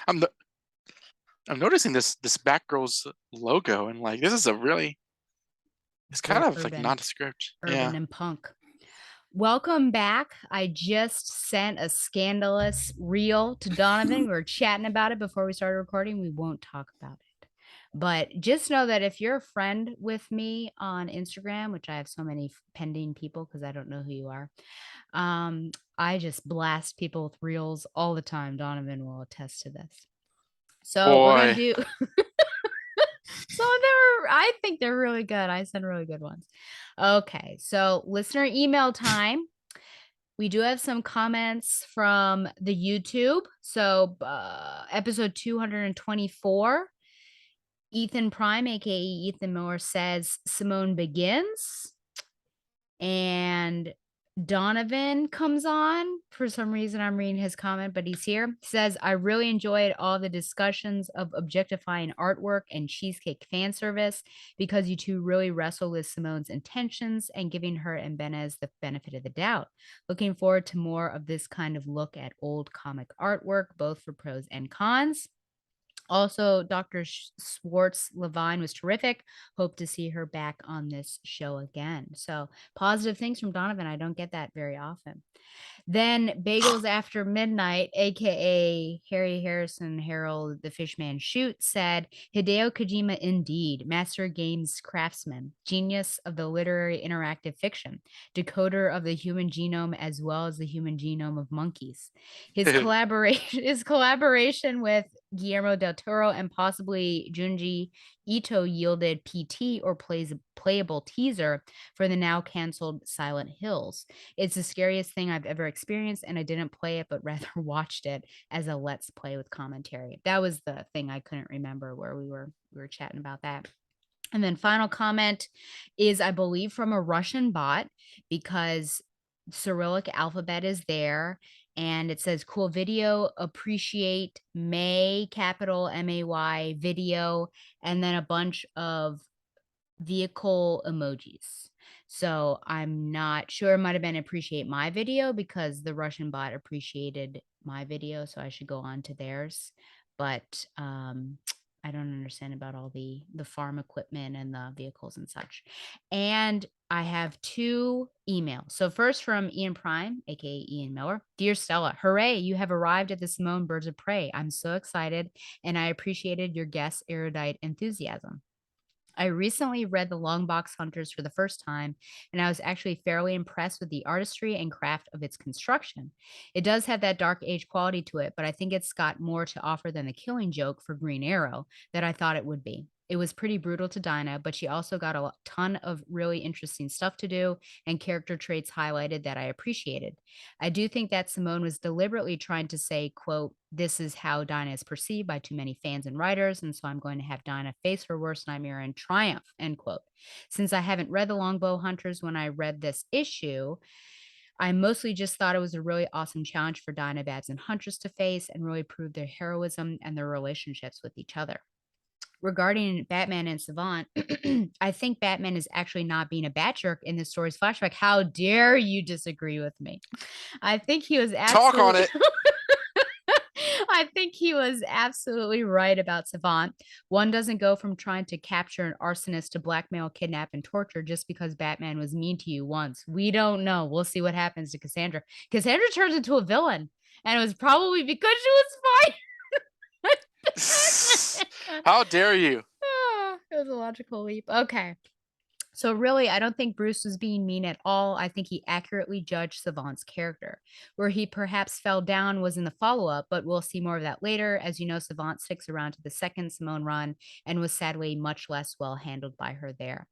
I'm no- I'm noticing this Batgirl's logo, and like this is a really it's kind Very of like urban, nondescript. urban Yeah. and punk. Welcome back. I just sent a scandalous reel to Donovan. We were chatting about it before we started recording. We won't talk about it. But just know that if you're a friend with me on Instagram, which I have so many pending people because I don't know who you are, I just blast people with reels all the time. Donovan will attest to this. So we're gonna Boy. do some of them. I think they're really good. I send really good ones. Okay, so listener email time. We do have some comments from the YouTube. So, episode 224, Ethan Prime, aka Ethan Moore, says Simone begins, and Donovan comes on. For some reason, I'm reading his comment, but he's here. Says, I really enjoyed all the discussions of objectifying artwork and cheesecake fan service because you two really wrestle with Simone's intentions and giving her and Benez the benefit of the doubt. Looking forward to more of this kind of look at old comic artwork, both for pros and cons. Also, Dr. Schwartz Levine was terrific. Hope to see her back on this show again. So, positive things from Donovan. I don't get that very often. Then Bagels After Midnight, aka Harry Harrison Harold the Fishman Shoot, said Hideo Kojima indeed, master games craftsman, genius of the literary interactive fiction, decoder of the human genome as well as the human genome of monkeys. His collaboration with Guillermo del Toro and possibly Junji Ito yielded PT or playable teaser for the now canceled Silent Hills. It's the scariest thing I've ever experienced, and I didn't play it, but rather watched it as a let's play with commentary. That was the thing I couldn't remember where we were chatting about that. And then final comment is, I believe, from a Russian bot because Cyrillic alphabet is there. And it says, cool video, appreciate May, capital MAY video, and then a bunch of vehicle emojis. So I'm not sure. It might have been appreciate my video because the Russian bot appreciated my video. So I should go on to theirs. But I don't understand about all the farm equipment and the vehicles and such. And I have two emails. So first from Ian Prime, aka Ian Miller. Dear Stella, hooray, you have arrived at the Simone Birds of Prey. I'm so excited, and I appreciated your guest's erudite enthusiasm. I recently read The Long Box Hunters for the first time, and I was actually fairly impressed with the artistry and craft of its construction. It does have that dark age quality to it, but I think it's got more to offer than the killing joke for Green Arrow that I thought it would be. It was pretty brutal to Dinah, but she also got a ton of really interesting stuff to do and character traits highlighted that I appreciated. I do think that Simone was deliberately trying to say, quote, this is how Dinah is perceived by too many fans and writers, and so I'm going to have Dinah face her worst nightmare and triumph, end quote. Since I haven't read The Longbow Hunters when I read this issue, I mostly just thought it was a really awesome challenge for Dinah, Babs, and Huntress to face and really prove their heroism and their relationships with each other. Regarding Batman and Savant, I think Batman is actually not being a bat jerk in the story's flashback. How dare you disagree with me? I think he was Talk on absolutely it. I think he was absolutely right about Savant. One doesn't go from trying to capture an arsonist to blackmail, kidnap, and torture just because Batman was mean to you once. We don't know. We'll see what happens to Cassandra. Cassandra turns into a villain, and it was probably because she was fired. How dare you? It was a logical leap. Okay. So really, I don't think Bruce was being mean at all. I think he accurately judged Savant's character. Where he perhaps fell down was in the follow-up, but we'll see more of that later. As you know, Savant sticks around to the second Simone run and was sadly much less well handled by her there.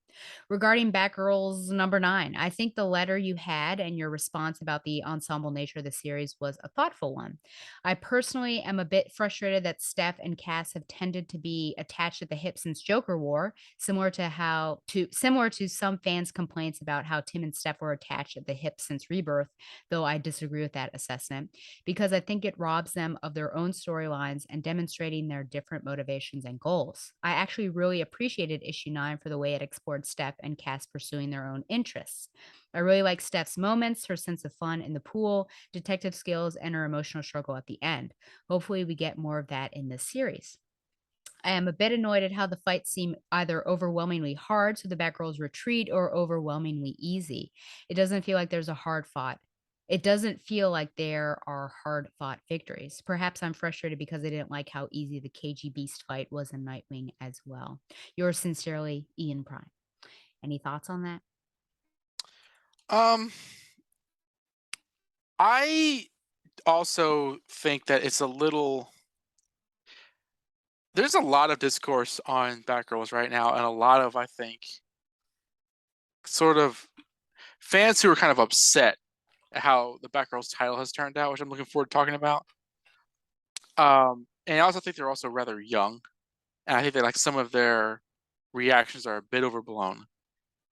Regarding Batgirls number 9, I think the letter you had and your response about the ensemble nature of the series was a thoughtful one. I personally am a bit frustrated that Steph and Cass have tended to be attached at the hip since Joker War, similar to some fans' complaints about how Tim and Steph were attached at the hip since Rebirth, though I disagree with that assessment, because I think it robs them of their own storylines and demonstrating their different motivations and goals. I actually really appreciated issue 9 for the way it explored Steph and Cass pursuing their own interests. I really like Steph's moments, her sense of fun in the pool, detective skills, and her emotional struggle at the end. Hopefully, we get more of that in this series. I am a bit annoyed at how the fights seem either overwhelmingly hard, so the Batgirls retreat, or overwhelmingly easy. It doesn't feel like there's a hard fought. It doesn't feel like there are hard fought victories. Perhaps I'm frustrated because I didn't like how easy the KG Beast fight was in Nightwing as well. Yours sincerely, Ian Prime. Any thoughts on that? Um, I also think that it's a little. There's a lot of discourse on Batgirls right now, and a lot of, I think, sort of fans who are kind of upset at how the Batgirls title has turned out, which I'm looking forward to talking about. And I also think they're also rather young, and I think that like some of their reactions are a bit overblown.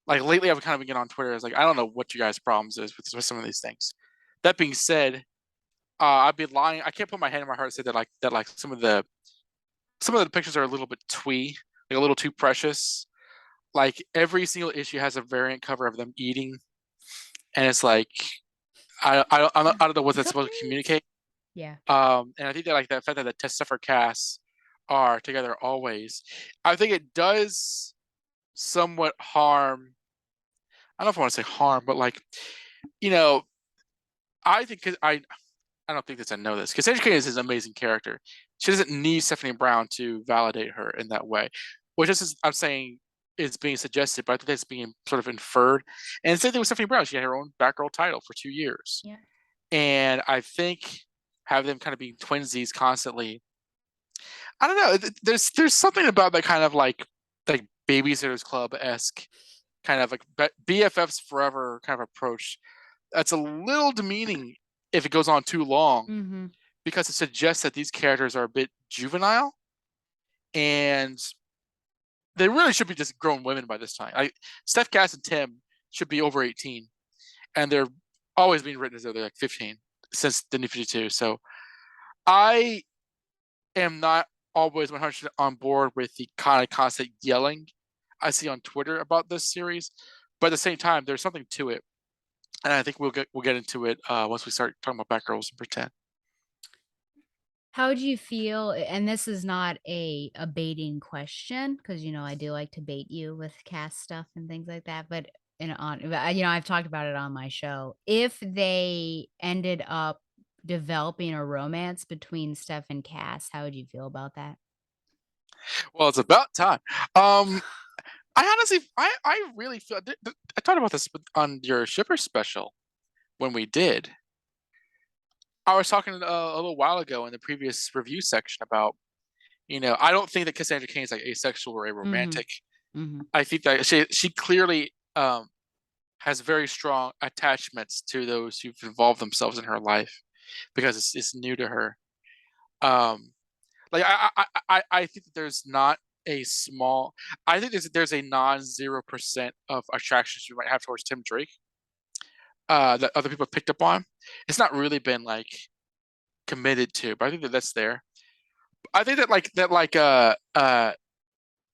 Like lately, I've kind of been getting on Twitter. It's like I don't know what you guys' problems is with some of these things. That being said, I'd be lying. I can't put my hand in my heart and say that like some of the pictures are a little bit twee, like a little too precious. Like every single issue has a variant cover of them eating, and it's like I don't know what that's supposed to communicate. Yeah. And I think that like the fact that the Cipher casts are together always, I think it does somewhat harm. I don't know if I want to say harm, but like, you know, I think I don't think that I know this because Cassandra Cain is an amazing character. She doesn't need Stephanie Brown to validate her in that way, which is I'm saying is being suggested, but I think that's being sort of inferred. And same thing with Stephanie Brown. She had her own Batgirl title for 2 years, Yeah. and I think have them kind of being twinsies constantly. I don't know. There's something about that kind of like Babysitters Club esque kind of like BFFs forever kind of approach. That's a little demeaning if it goes on too long Mm-hmm. because it suggests that these characters are a bit juvenile and they really should be just grown women by this time. Steph, Cass, and Tim should be over 18, and they're always being written as though they're like 15 since the New 52. So I am not always 100% on board with the kind of constant yelling I see on Twitter about this series, but at the same time, there's something to it, and I think we'll get into it once we start talking about Batgirls and Pretend. How do you feel? And this is not a baiting question because I do like to bait you with cast stuff and things like that. But I've talked about it on my show. If they ended up developing a romance between Steph and Cass, how would you feel about that? Well, it's about time. I honestly, I really feel. I talked about this on your shipper special when we did. I was talking a little while ago in the previous review section about, I don't think that Cassandra Cain is like asexual or aromantic. Mm-hmm. I think that she clearly has very strong attachments to those who've involved themselves in her life because it's new to her. Like I think that there's not a small. I think there's a non-0% of attractions you might have towards Tim Drake that other people picked up on. It's not really been like committed to, but I think that that's there. I think that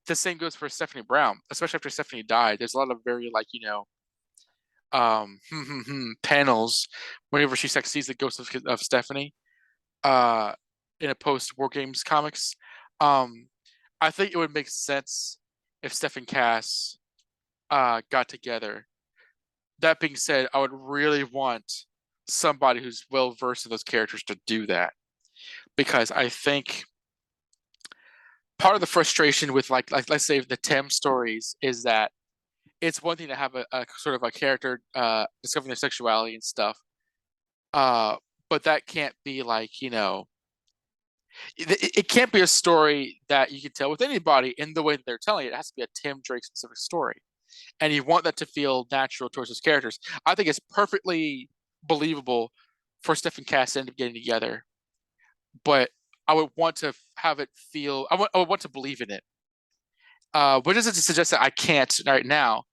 the same goes for Stephanie Brown, especially after Stephanie died. There's a lot of very panels whenever she sees the ghost of Stephanie in a post War Games comics. I think it would make sense if Steph and Cass got together. That being said, I would really want somebody who's well versed in those characters to do that because I think part of the frustration with let's say the Tim stories is that it's one thing to have a sort of a character discovering their sexuality and stuff, but that can't be it can't be a story that you can tell with anybody in the way that they're telling it. It has to be a Tim Drake specific story, and you want that to feel natural towards those characters. I think it's perfectly believable for Steph and Cass to end up getting together, but I would want to have it feel. I would want to believe in it. Which isn't to suggest that I can't right now,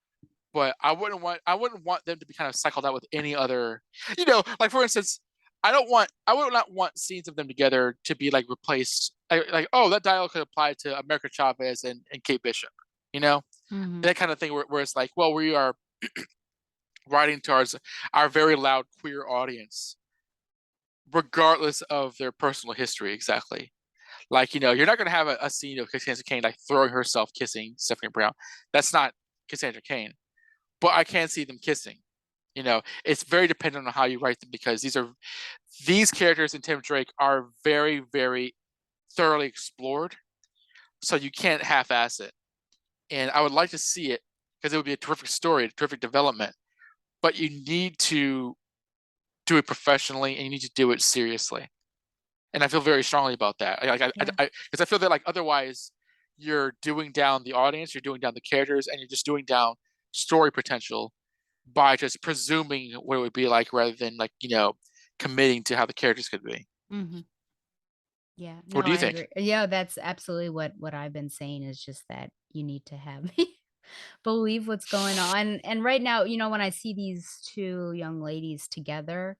but I wouldn't want them to be kind of cycled out with any other. Like for instance, I would not want scenes of them together to be replaced. Like oh, that dialogue could apply to America Chavez and Kate Bishop. Mhm. That kind of thing where it's like, well, we are writing towards our very loud queer audience, regardless of their personal history. Exactly. Like, you're not going to have a scene of Cassandra Cain like throwing herself kissing Stephanie Brown. That's not Cassandra Cain. But I can see them kissing. It's very dependent on how you write them because these characters in Tim Drake are very, very thoroughly explored. So you can't half-ass it. And I would like to see it because it would be a terrific story, a terrific development. But you need to do it professionally and you need to do it seriously. And I feel very strongly about that. Yeah. Because I feel that like otherwise you're doing down the audience, you're doing down the characters, and you're just doing down story potential by just presuming what it would be like rather than like, committing to how the characters could be. Mhm. Yeah. What No, do you I think? agree. Yeah, that's absolutely what I've been saying is just that you need to have me believe what's going on. And right now, when I see these two young ladies together,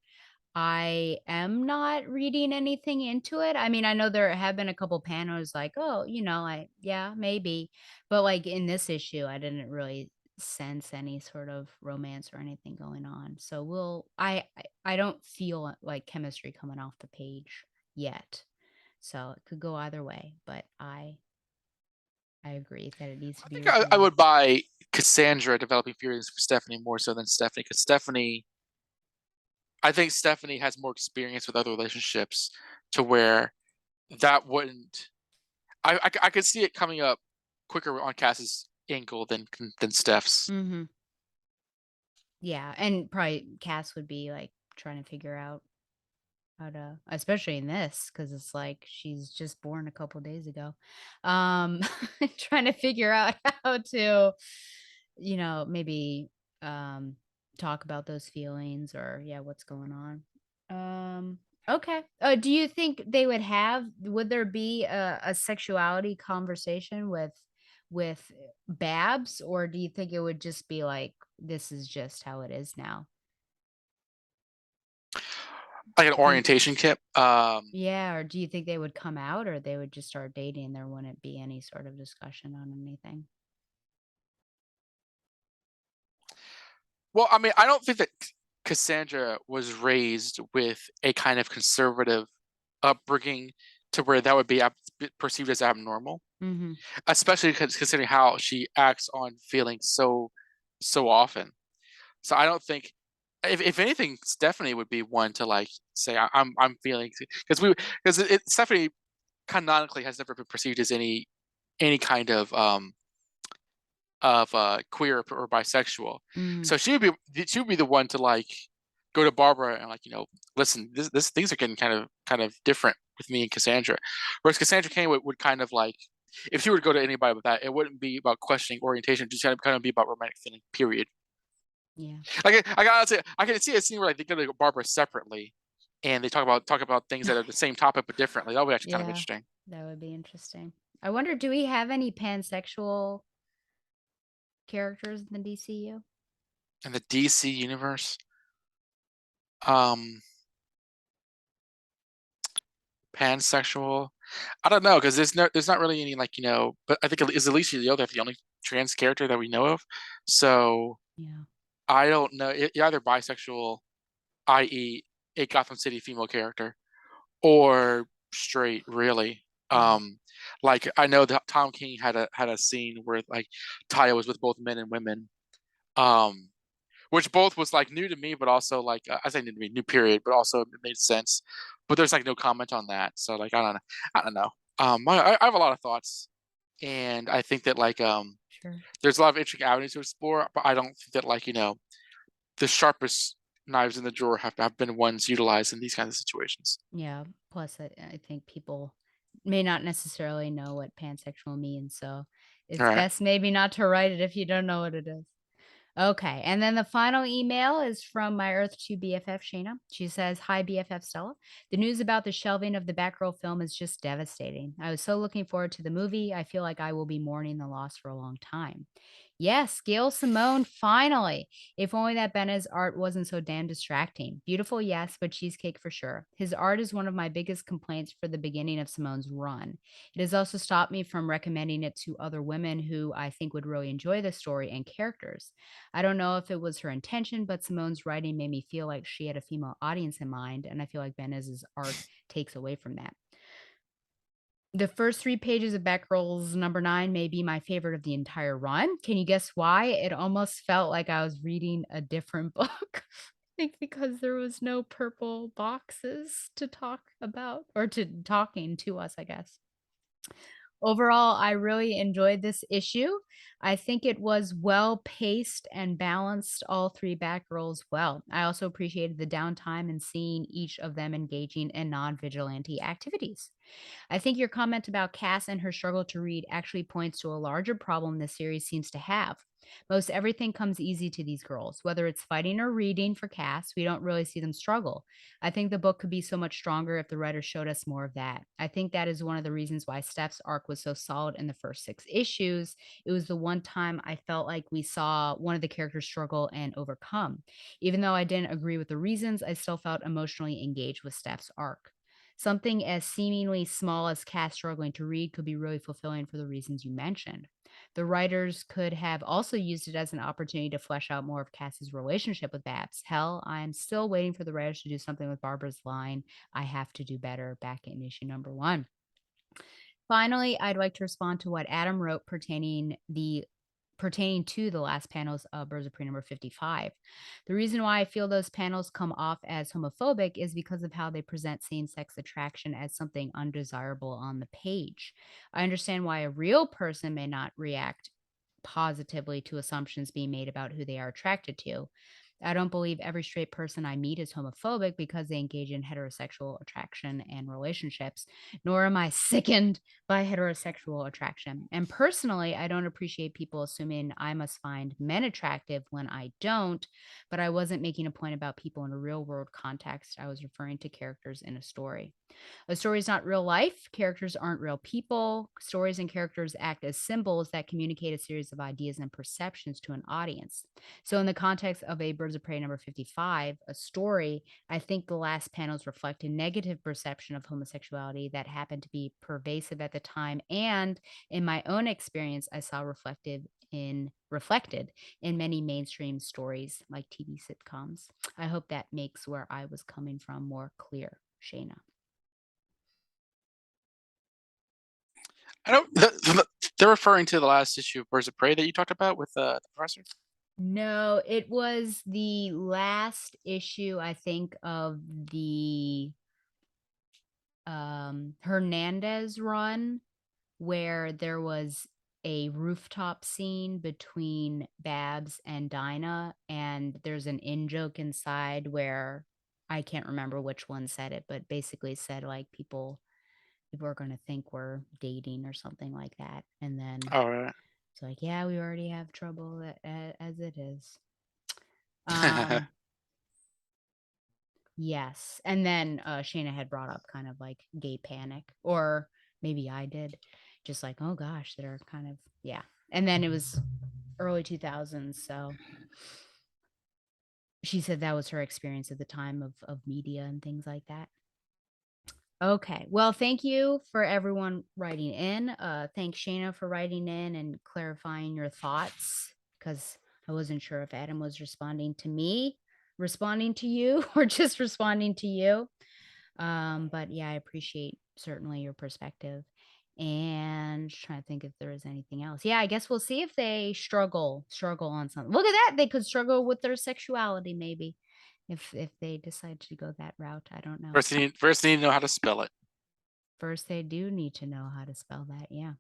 I am not reading anything into it. I mean, I know there have been a couple panels like, "Oh, yeah, maybe." But, like, in this issue, I didn't really sense any sort of romance or anything going on. So I don't feel, like, chemistry coming off the page yet. So it could go either way, but I agree that it needs to I be think I resolved. would buy Cassandra developing feelings for Stephanie more so than Stephanie because I think Stephanie has more experience with other relationships to where that wouldn't. I could see it coming up quicker on Cass's ankle than Steph's. Mhm. Yeah, and probably Cass would be, like, trying to figure out how to especially in this, because it's like she's just born a couple days ago. Um, trying to figure out how to, maybe, um, talk about those feelings or, yeah, what's going on. Okay. Do you think would there be a sexuality conversation with Babs, or do you think it would just be like, "This is just how it is now?" Like an Do you orientation kit. Yeah, or do you think they would come out or they would just start dating, there wouldn't be any sort of discussion on anything? Well, I mean, I don't think that Cassandra was raised with a kind of conservative upbringing to where that would be perceived as abnormal, Mhm. especially considering how she acts on feelings so often. So I don't think, if anything, Stephanie would be one to like say I'm feeling because Stephanie canonically has never been perceived as any kind of queer or bisexual. Mm. So she would be the one to like go to Barbara and like, listen, this things are getting kind of different with me and Cassandra. Whereas Cassandra Cain would kind of like, if she were to go to anybody with that, it wouldn't be about questioning orientation, just kind of be about romantic feeling, period. Yeah. Like I gotta say, I can see a scene where like they go to Barbara separately and they talk about things that are the same topic but differently. That would be actually kind of Yeah, interesting. that would be interesting. I wonder, do we have any pansexual characters in the DCU? In the DC universe, um pansexual. I don't know because there's not really any like but I think is Alicia Yoda the only trans character that we know of. So Yeah. I don't know. You're either bisexual, i.e., a Gotham City female character, or straight. Really, Yeah. like I know that Tom King had a scene where like Taya was with both men and women, um, which both was like new to me, but also like I say new to me, new period, but also it made sense. But there's like no comment on that, so like I don't know. I don't know. I have a lot of thoughts, and I think that like Sure. there's a lot of interesting avenues to explore, but I don't think that like the sharpest knives in the drawer have been ones utilized in these kinds of situations. Yeah. Plus, I think people may not necessarily know what pansexual means, so All it's right. best maybe not to write it if you don't know what it is. Okay, and then the final email is from my Earth 2 BFF, Shayna. She says, "Hi, BFF Stella. The news about the shelving of the Batgirl film is just devastating. I was so looking forward to the movie. I feel like I will be mourning the loss for a long time. Yes, Gail Simone, finally. If only that Ben's art wasn't so damn distracting. Beautiful, yes, but cheesecake for sure. His art is one of my biggest complaints for the beginning of Simone's run. It has also stopped me from recommending it to other women who I think would really enjoy the story and characters. I don't know if it was her intention, but Simone's writing made me feel like she had a female audience in mind, and I feel like Ben's art takes away from that. The first 3 pages of Batgirls #9 may be my favorite of the entire run. Can you guess why? It almost felt like I was reading a different book. I think because there was no purple boxes to talk about or to talking to us, I guess. Overall, I really enjoyed this issue. I think it was well paced and balanced all 3 Batgirls well. I also appreciated the downtime and seeing each of them engaging in non-vigilante activities. I think your comment about Cass and her struggle to read actually points to a larger problem the series seems to have. Most everything comes easy to these girls, whether it's fighting or reading for Cass, we don't really see them struggle. I think the book could be so much stronger if the writer showed us more of that. I think that is one of the reasons why Steph's arc was so solid in the first 6 issues. It was the one time I felt like we saw one of the characters struggle and overcome. Even though I didn't agree with the reasons, I still felt emotionally engaged with Steph's arc. Something as seemingly small as Cass struggling to read could be really fulfilling for the reasons you mentioned. The writers could have also used it as an opportunity to flesh out more of Cass's relationship with Babs. Hell, I'm still waiting for the writers to do something with Barbara's line, I have to do better, back in issue #1. Finally, I'd like to respond to what Adam wrote pertaining to the last panels of Birds of Prey #55. The reason why I feel those panels come off as homophobic is because of how they present same-sex attraction as something undesirable on the page. I understand why a real person may not react positively to assumptions being made about who they are attracted to. I don't believe every straight person I meet is homophobic because they engage in heterosexual attraction and relationships, nor am I sickened by heterosexual attraction. And personally, I don't appreciate people assuming I must find men attractive when I don't, but I wasn't making a point about people in a real world context. I was referring to characters in a story. A story is not real life. Characters aren't real people. Stories and characters act as symbols that communicate a series of ideas and perceptions to an audience. So, in the context of a Birds of Prey #55, a story, I think the last panels reflect a negative perception of homosexuality that happened to be pervasive at the time. And in my own experience, I saw reflected in many mainstream stories like TV sitcoms. I hope that makes where I was coming from more clear, Shayna. I don't. They're referring to the last issue of Birds of Prey that you talked about with the professor. No, it was the last issue, I think, of the Hernandez run where there was a rooftop scene between Babs and Dinah, and there's an in joke inside where I can't remember which one said it, but basically said like people are gonna think we're dating or something like that. And then All right. it's like, yeah, we already have trouble as it is. Um, yes. And then Shayna had brought up kind of like gay panic, or maybe I did, just like, oh gosh, they're kind of, yeah. And then it was early 2000s. So she said that was her experience at the time of media and things like that. Okay. Well, thank you for everyone writing in. Thanks, Shayna, for writing in and clarifying your thoughts because I wasn't sure if Adam was responding to me, responding to you, or just responding to you. But yeah, I appreciate certainly your perspective. And trying to think if there is anything else. Yeah, I guess we'll see if they struggle on something. Look at that. They could struggle with their sexuality, maybe, if they decide to go that route. I don't know. First, they need to know how to spell it. First, they do need to know how to spell that. Yeah.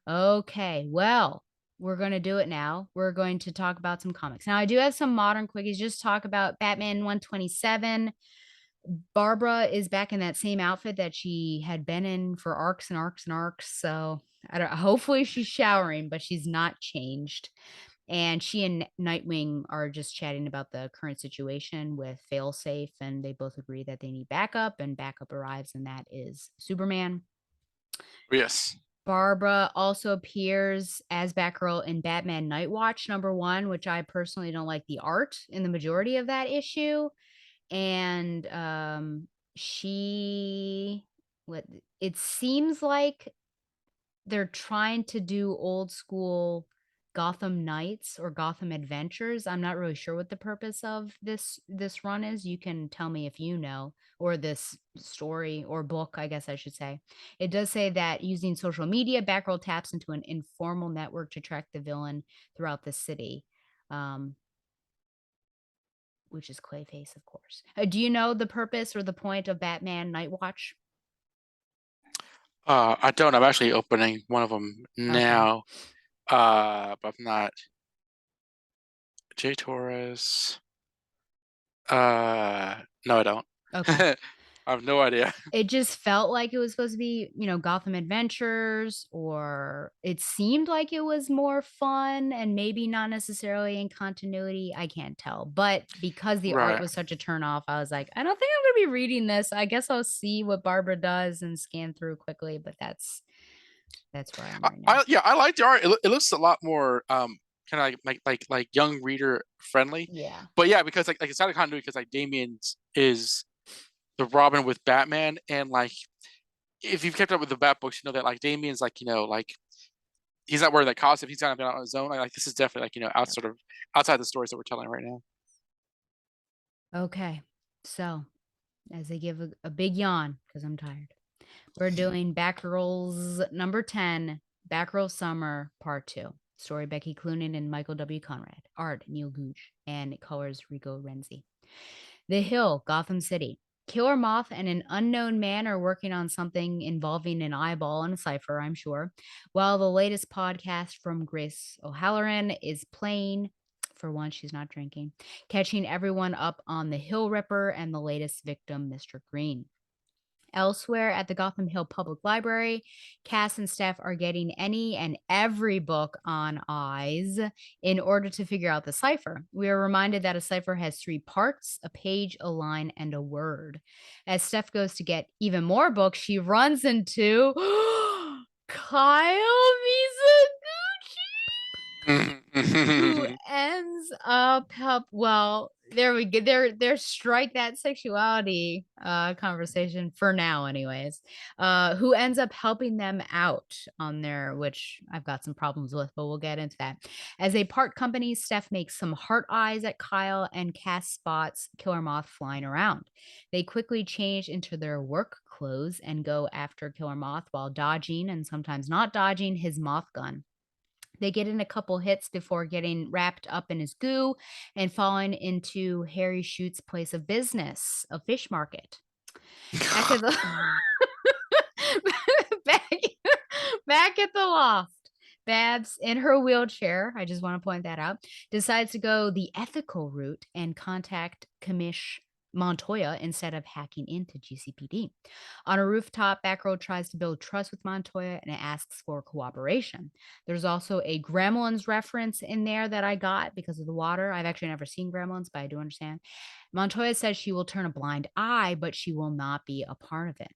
Okay. Well, we're going to do it now. We're going to talk about some comics. Now, I do have some modern quickies. Just talk about Batman 127. Barbara is back in that same outfit that she had been in for arcs and arcs and arcs. So I don't, hopefully she's showering, but she's not changed. And she and Nightwing are just chatting about the current situation with Failsafe, and they both agree that they need backup, and backup arrives, and that is Superman. Yes. Barbara also appears as Batgirl in Batman Nightwatch #1, which I personally don't like the art in the majority of that issue. And it seems like they're trying to do old school Gotham Knights or Gotham Adventures. I'm not really sure what the purpose of this run is. You can tell me if you know, or this story or book, I guess I should say. It does say that using social media, Batgirl taps into an informal network to track the villain throughout the city. Which is Clayface, of course. Do you know the purpose or the point of Batman Nightwatch? I don't. I'm actually opening one of them now. But I'm not. J Torres. No, I don't. Okay. I have no idea. It just felt like it was supposed to be, Gotham Adventures, or it seemed like it was more fun and maybe not necessarily in continuity. I can't tell. But because the art Right. was such a turnoff, I was like, I don't think I'm going to be reading this. I guess I'll see what Barbara does and scan through quickly. But that's where I am right now. I like the art. It looks a lot more kind of like young reader friendly. Yeah. But yeah, because like it's out of continuity because like Damian's is the Robin with Batman, and like if you've kept up with the Bat books, you know that like Damian's like like he's not wearing that costume. He's kind of been on his own. Like this is definitely like outside the stories that we're telling right now. Okay. So as they give a big yawn because I'm tired, we're doing Batgirls #10, Batgirl Summer Part 2. Story Becky Cloonan and Michael W. Conrad. Art Neil Gooch. And colors Rico Renzi. The Hill, Gotham City. Killer Moth and an unknown man are working on something involving an eyeball and a cipher, I'm sure. While the latest podcast from Grace O'Halloran is playing, for once she's not drinking, catching everyone up on the Hill Ripper and the latest victim, Mr. Green. Elsewhere at the Gotham Hill Public Library, cast and staff are getting any and every book on eyes in order to figure out the cipher. We are reminded that a cipher has 3 parts: a page, a line, and a word. As Steph goes to get even more books, she runs into Kyle who ends up well, there we go. There strike that sexuality conversation for now anyways. Who ends up helping them out on their, which I've got some problems with, but we'll get into that. As a part company, Steph makes some heart eyes at Kyle and Cass spots Killer Moth flying around. They quickly change into their work clothes and go after Killer Moth while dodging and sometimes not dodging his moth gun. They get in a couple hits before getting wrapped up in his goo and falling into Harry Schute's place of business, a fish market. Back at the back at the loft, Babs, in her wheelchair, I just want to point that out, decides to go the ethical route and contact Commish Montoya instead of hacking into GCPD. On a rooftop, Batgirl tries to build trust with Montoya and asks for cooperation. There's also a Gremlins reference in there that I got because of the water. I've actually never seen Gremlins, but I do understand. Montoya says she will turn a blind eye, but she will not be a part of it.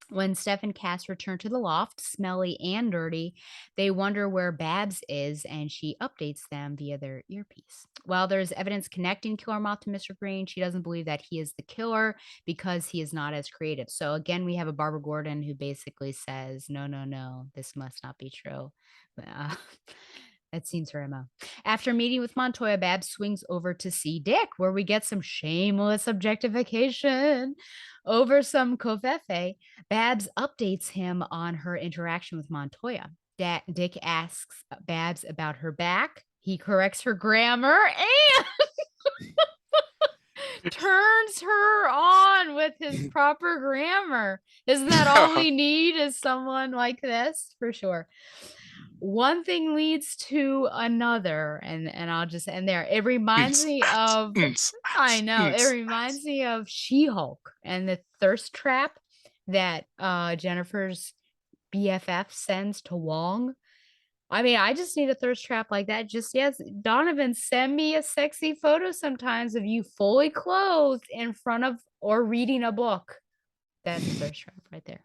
When Steph and Cass return to the loft, smelly and dirty, they wonder where Babs is, and she updates them via their earpiece. While there's evidence connecting Killer Moth to Mr. Green, she doesn't believe that he is the killer because he is not as creative. So again, we have a Barbara Gordon who basically says, no, this must not be true. That seems her MO. After meeting with Montoya, Babs swings over to see Dick, where we get some shameless objectification. Over some covfefe, Babs updates him on her interaction with Montoya. Dick asks Babs about her back. He corrects her grammar and turns her on with his proper grammar. Isn't that all we need, is someone like this? For sure. One thing leads to another, and I'll just end there. It reminds me of I know, it reminds me of She-Hulk and the thirst trap that Jennifer's BFF sends to Wong. I mean, I just need a thirst trap like that. Just, yes, Donovan, send me a sexy photo sometimes of you fully clothed in front of or reading a book. That's a thirst trap right there.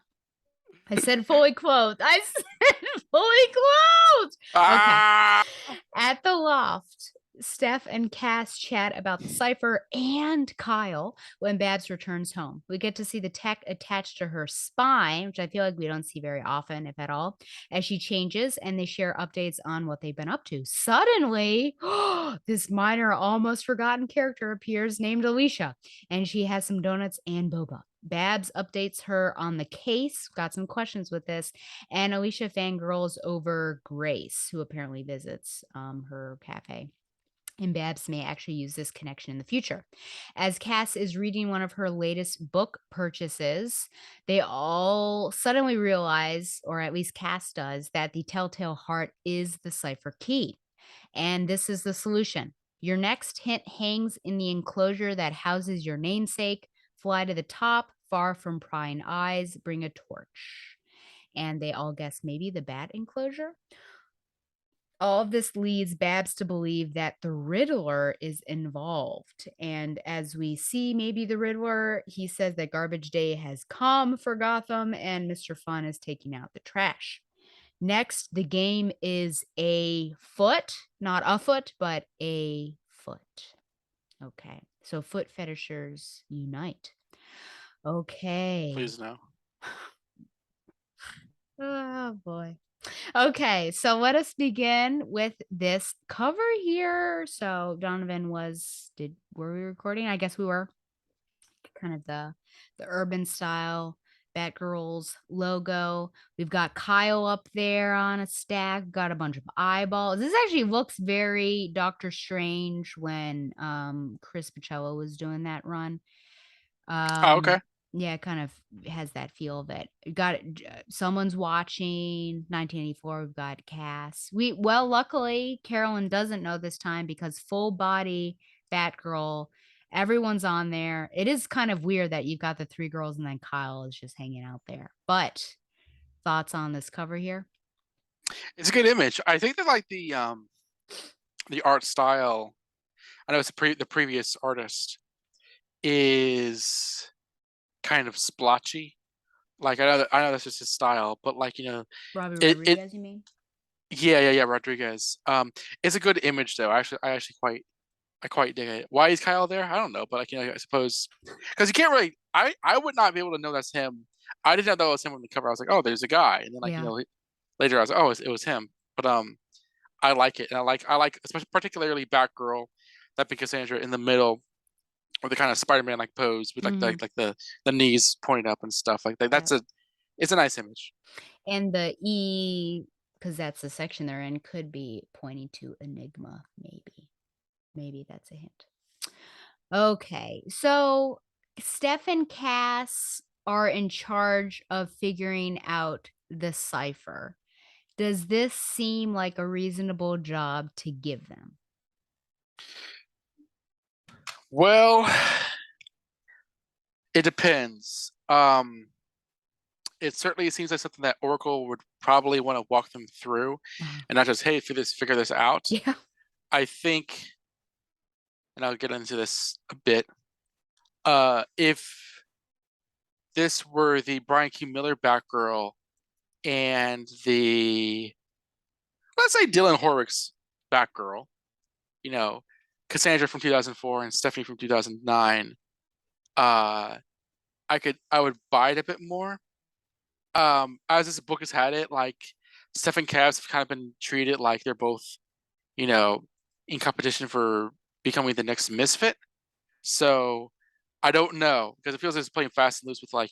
I said fully clothed. I said fully clothed. Okay. Ah! At the loft, Steph and Cass chat about the cipher and Kyle when Babs returns home. We get to see the tech attached to her spine, which I feel like we don't see very often, if at all, as she changes, and they share updates on what they've been up to. Suddenly, this minor, almost forgotten character appears named Alicia, and she has some donuts and boba. Babs updates her on the case. Got some questions with this. And Alicia fangirls over Grace, who apparently visits her cafe. And Babs may actually use this connection in the future. As Cass is reading one of her latest book purchases, they all suddenly realize, or at least Cass does, that the telltale heart is the cipher key. And this is the solution. Your next hint hangs in the enclosure that houses your namesake. Fly to the top, far from prying eyes, bring a torch. And they all guess maybe the bat enclosure. All of this leads Babs to believe that the Riddler is involved. And as we see, maybe the Riddler, he says that garbage day has come for Gotham and Mr. Fun is taking out the trash. Next, the game is a foot, not a foot, but a foot. Okay. So foot fetishers unite. Okay. Please no. Oh boy. Okay, so let us begin with this cover here. So Donovan were we recording? I guess we were. Kind of the urban style Batgirls logo. We've got Kyle up there on a stack, got a bunch of eyeballs. This actually looks very Doctor Strange when Chris Pacello was doing that run. Oh, okay. Yeah, it kind of has that feel of it. Got someone's watching 1984. We've got Cass. Luckily, Carolyn doesn't know this time because full body Batgirl, everyone's on there. It is kind of weird that you've got the three girls and then Kyle is just hanging out there. But thoughts on this cover here? It's a good image. I think that like the art style. I know it's the previous artist is kind of splotchy. Like I know that's just his style, but like Robbie it Rodriguez, you mean? yeah Rodriguez. It's a good image though. I actually quite dig it. Why is Kyle there? I don't know, but like I suppose because you can't really. I would not be able to know that's him. I didn't know that was him on the cover. I was like, oh, there's a guy, and then like Yeah. later I was like, oh, it was him. But I like it, and I like especially particularly Batgirl, that big Cassandra in the middle, with the kind of Spider-Man like pose with Mhm. like the knees pointed up and stuff like that. Yep. It's a nice image. And the E, because that's the section they're in, could be pointing to Enigma, maybe. Maybe that's a hint. Okay, so Steph and Cass are in charge of figuring out the cipher. Does this seem like a reasonable job to give them? Well, it depends. It certainly seems like something that Oracle would probably want to walk them through, and not just hey, figure this out. Yeah. I think, and I'll get into this a bit. If this were the Brian Q. Miller Batgirl and the let's say Dylan Horwick's Batgirl, you know, Cassandra from 2004 and Stephanie from 2009, I would buy it a bit more. As this book has had it, like Steph and Cavs have kind of been treated like they're both, you know, in competition for becoming the next misfit. So I don't know because it feels like it's playing fast and loose with like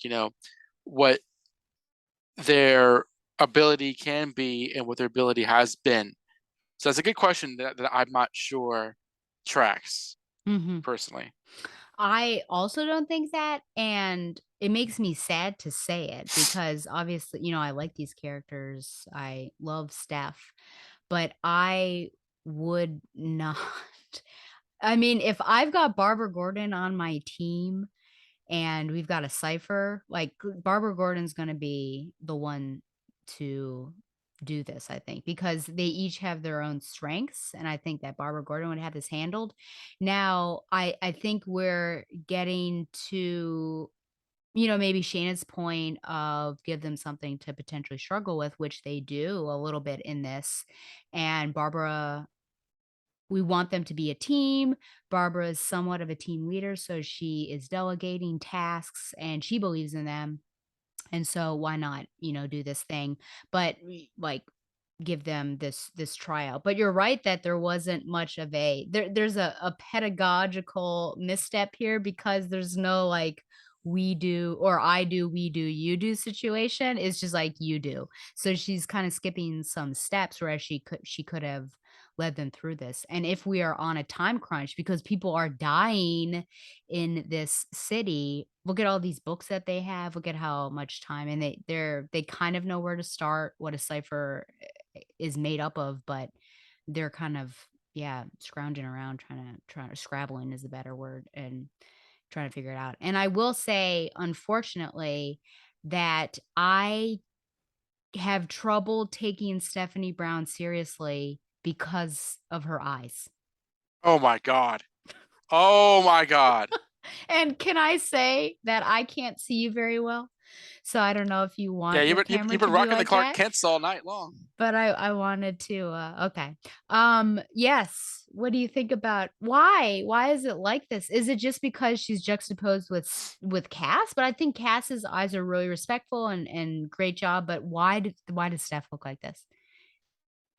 what their ability can be and what their ability has been. So that's a good question that I'm not sure tracks Mhm. personally. I also don't think that, and it makes me sad to say it because obviously, I like these characters. I love Steph, but I would not. I mean, if I've got Barbara Gordon on my team and we've got a cipher, like Barbara Gordon's going to be the one to do this, I think, because they each have their own strengths. And I think that Barbara Gordon would have this handled. Now, I think we're getting to maybe Shayna's point of give them something to potentially struggle with, which they do a little bit in this. And Barbara, we want them to be a team. Barbara is somewhat of a team leader, so she is delegating tasks and she believes in them. And so why not, do this thing? But like give them this tryout. But you're right that there wasn't much of there's a pedagogical misstep here because there's no like we do or I do, we do, you do situation. It's just like you do. So she's kind of skipping some steps whereas she could have led them through this. And if we are on a time crunch because people are dying in this city, look at all these books that they have, look at how much time and they kind of know where to start, what a cipher is made up of, but they're kind of scrounging around trying to scrabbling is a better word and trying to figure it out. And I will say, unfortunately, that I have trouble taking Stephanie Brown seriously because of her eyes. Oh my god. Oh my god. And can I say that I can't see you very well? So I don't know if you Yeah, want your camera you've to been be rocking the like Clark that. Kents all night long. But I wanted to, okay. Yes. What do you think about why? Why is it like this? Is it just because she's juxtaposed with Cass? But I think Cass's eyes are really respectful and great job. But why does Steph look like this?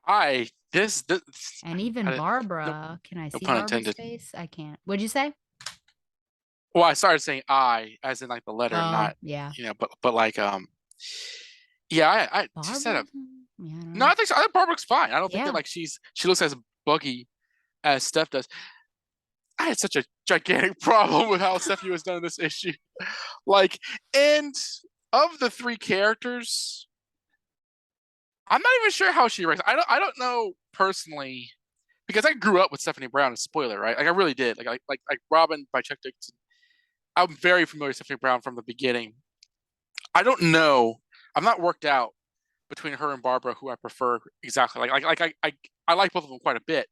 I this And even I, no, Barbara, can I no see pun Barbara's intended. face? I can't. What'd you say? Well, I started saying I as in like the letter, Oh, not yeah. but like yeah, I just said Barbara? a Yeah, I don't no. know. I think so. I think Barbara looks fine. I don't think that Yeah. like she looks as buggy as Steph does. I had such a gigantic problem with how Stephanie was done in this issue. Like, and of the three characters, I'm not even sure how she ranks. I don't know personally because I grew up with Stephanie Brown. A spoiler, right? Like I really did. Like Robin by Chuck Dixon. I'm very familiar with Stephanie Brown from the beginning. I don't know. I'm not worked out between her and Barbara who I prefer exactly. I like both of them quite a bit,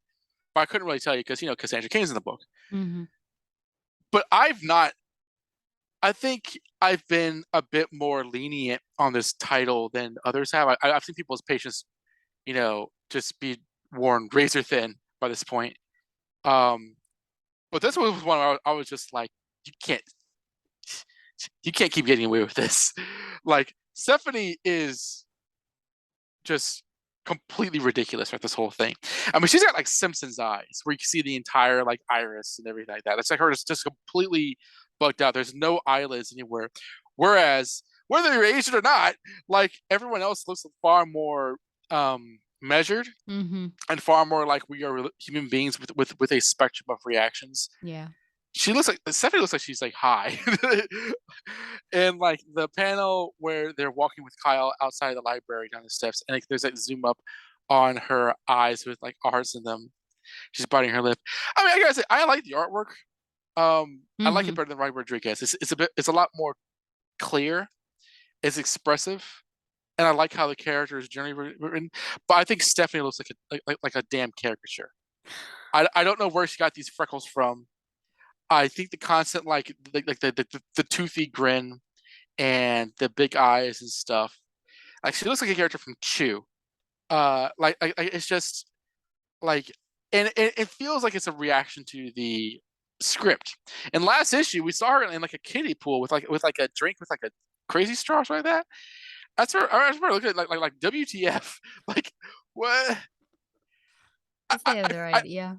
but I couldn't really tell you because Cassandra Cain's in the book. Mm-hmm. But I've not. I think I've been a bit more lenient on this title than others have. I've seen people's patience, just be worn razor thin by this point. Um, but this was one where I was just like, you can't, you can't keep getting away with this. Like Stephanie is just completely ridiculous with this whole thing. I mean, she's got like Simpsons eyes, where you can see the entire like iris and everything like that. It's like her just completely bugged out. There's no eyelids anywhere. Whereas whether you're Asian or not, like everyone else looks far more measured Mm-hmm. and far more like we are human beings with a spectrum of reactions. Yeah. Stephanie looks like she's like high. And like the panel where they're walking with Kyle outside the library down the steps, and like there's like zoom up on her eyes with like hearts in them. She's biting her lip. I mean, I gotta say, I like the artwork. I like it Mm-hmm. better than Robert Rodriguez. It's a lot more clear. It's expressive, and I like how the character is generally written. But I think Stephanie looks like a damn caricature. I don't know where she got these freckles from. I think the constant the toothy grin and the big eyes and stuff. Like she looks like a character from Chew. It's just like, and it feels like it's a reaction to the script. And last issue, we saw her in like a kiddie pool with a drink with like a crazy straw or something like that. That's where I remember looking at like WTF, like what? I, Guess they have I, the I, right, yeah.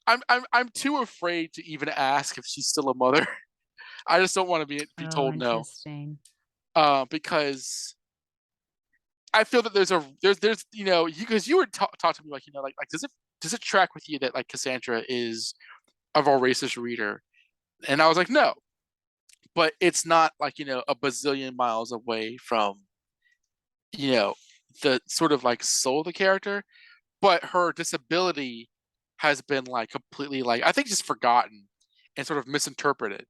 I'm too afraid to even ask if she's still a mother. I just don't want to be Oh, told no. interesting. Because I feel that there's because you were talk to me like like does it track with you that like Cassandra is a voracious reader, and I was like no, but it's not like a bazillion miles away from you know the sort of like soul of the character, but her disability has been like completely like I think just forgotten and sort of misinterpreted.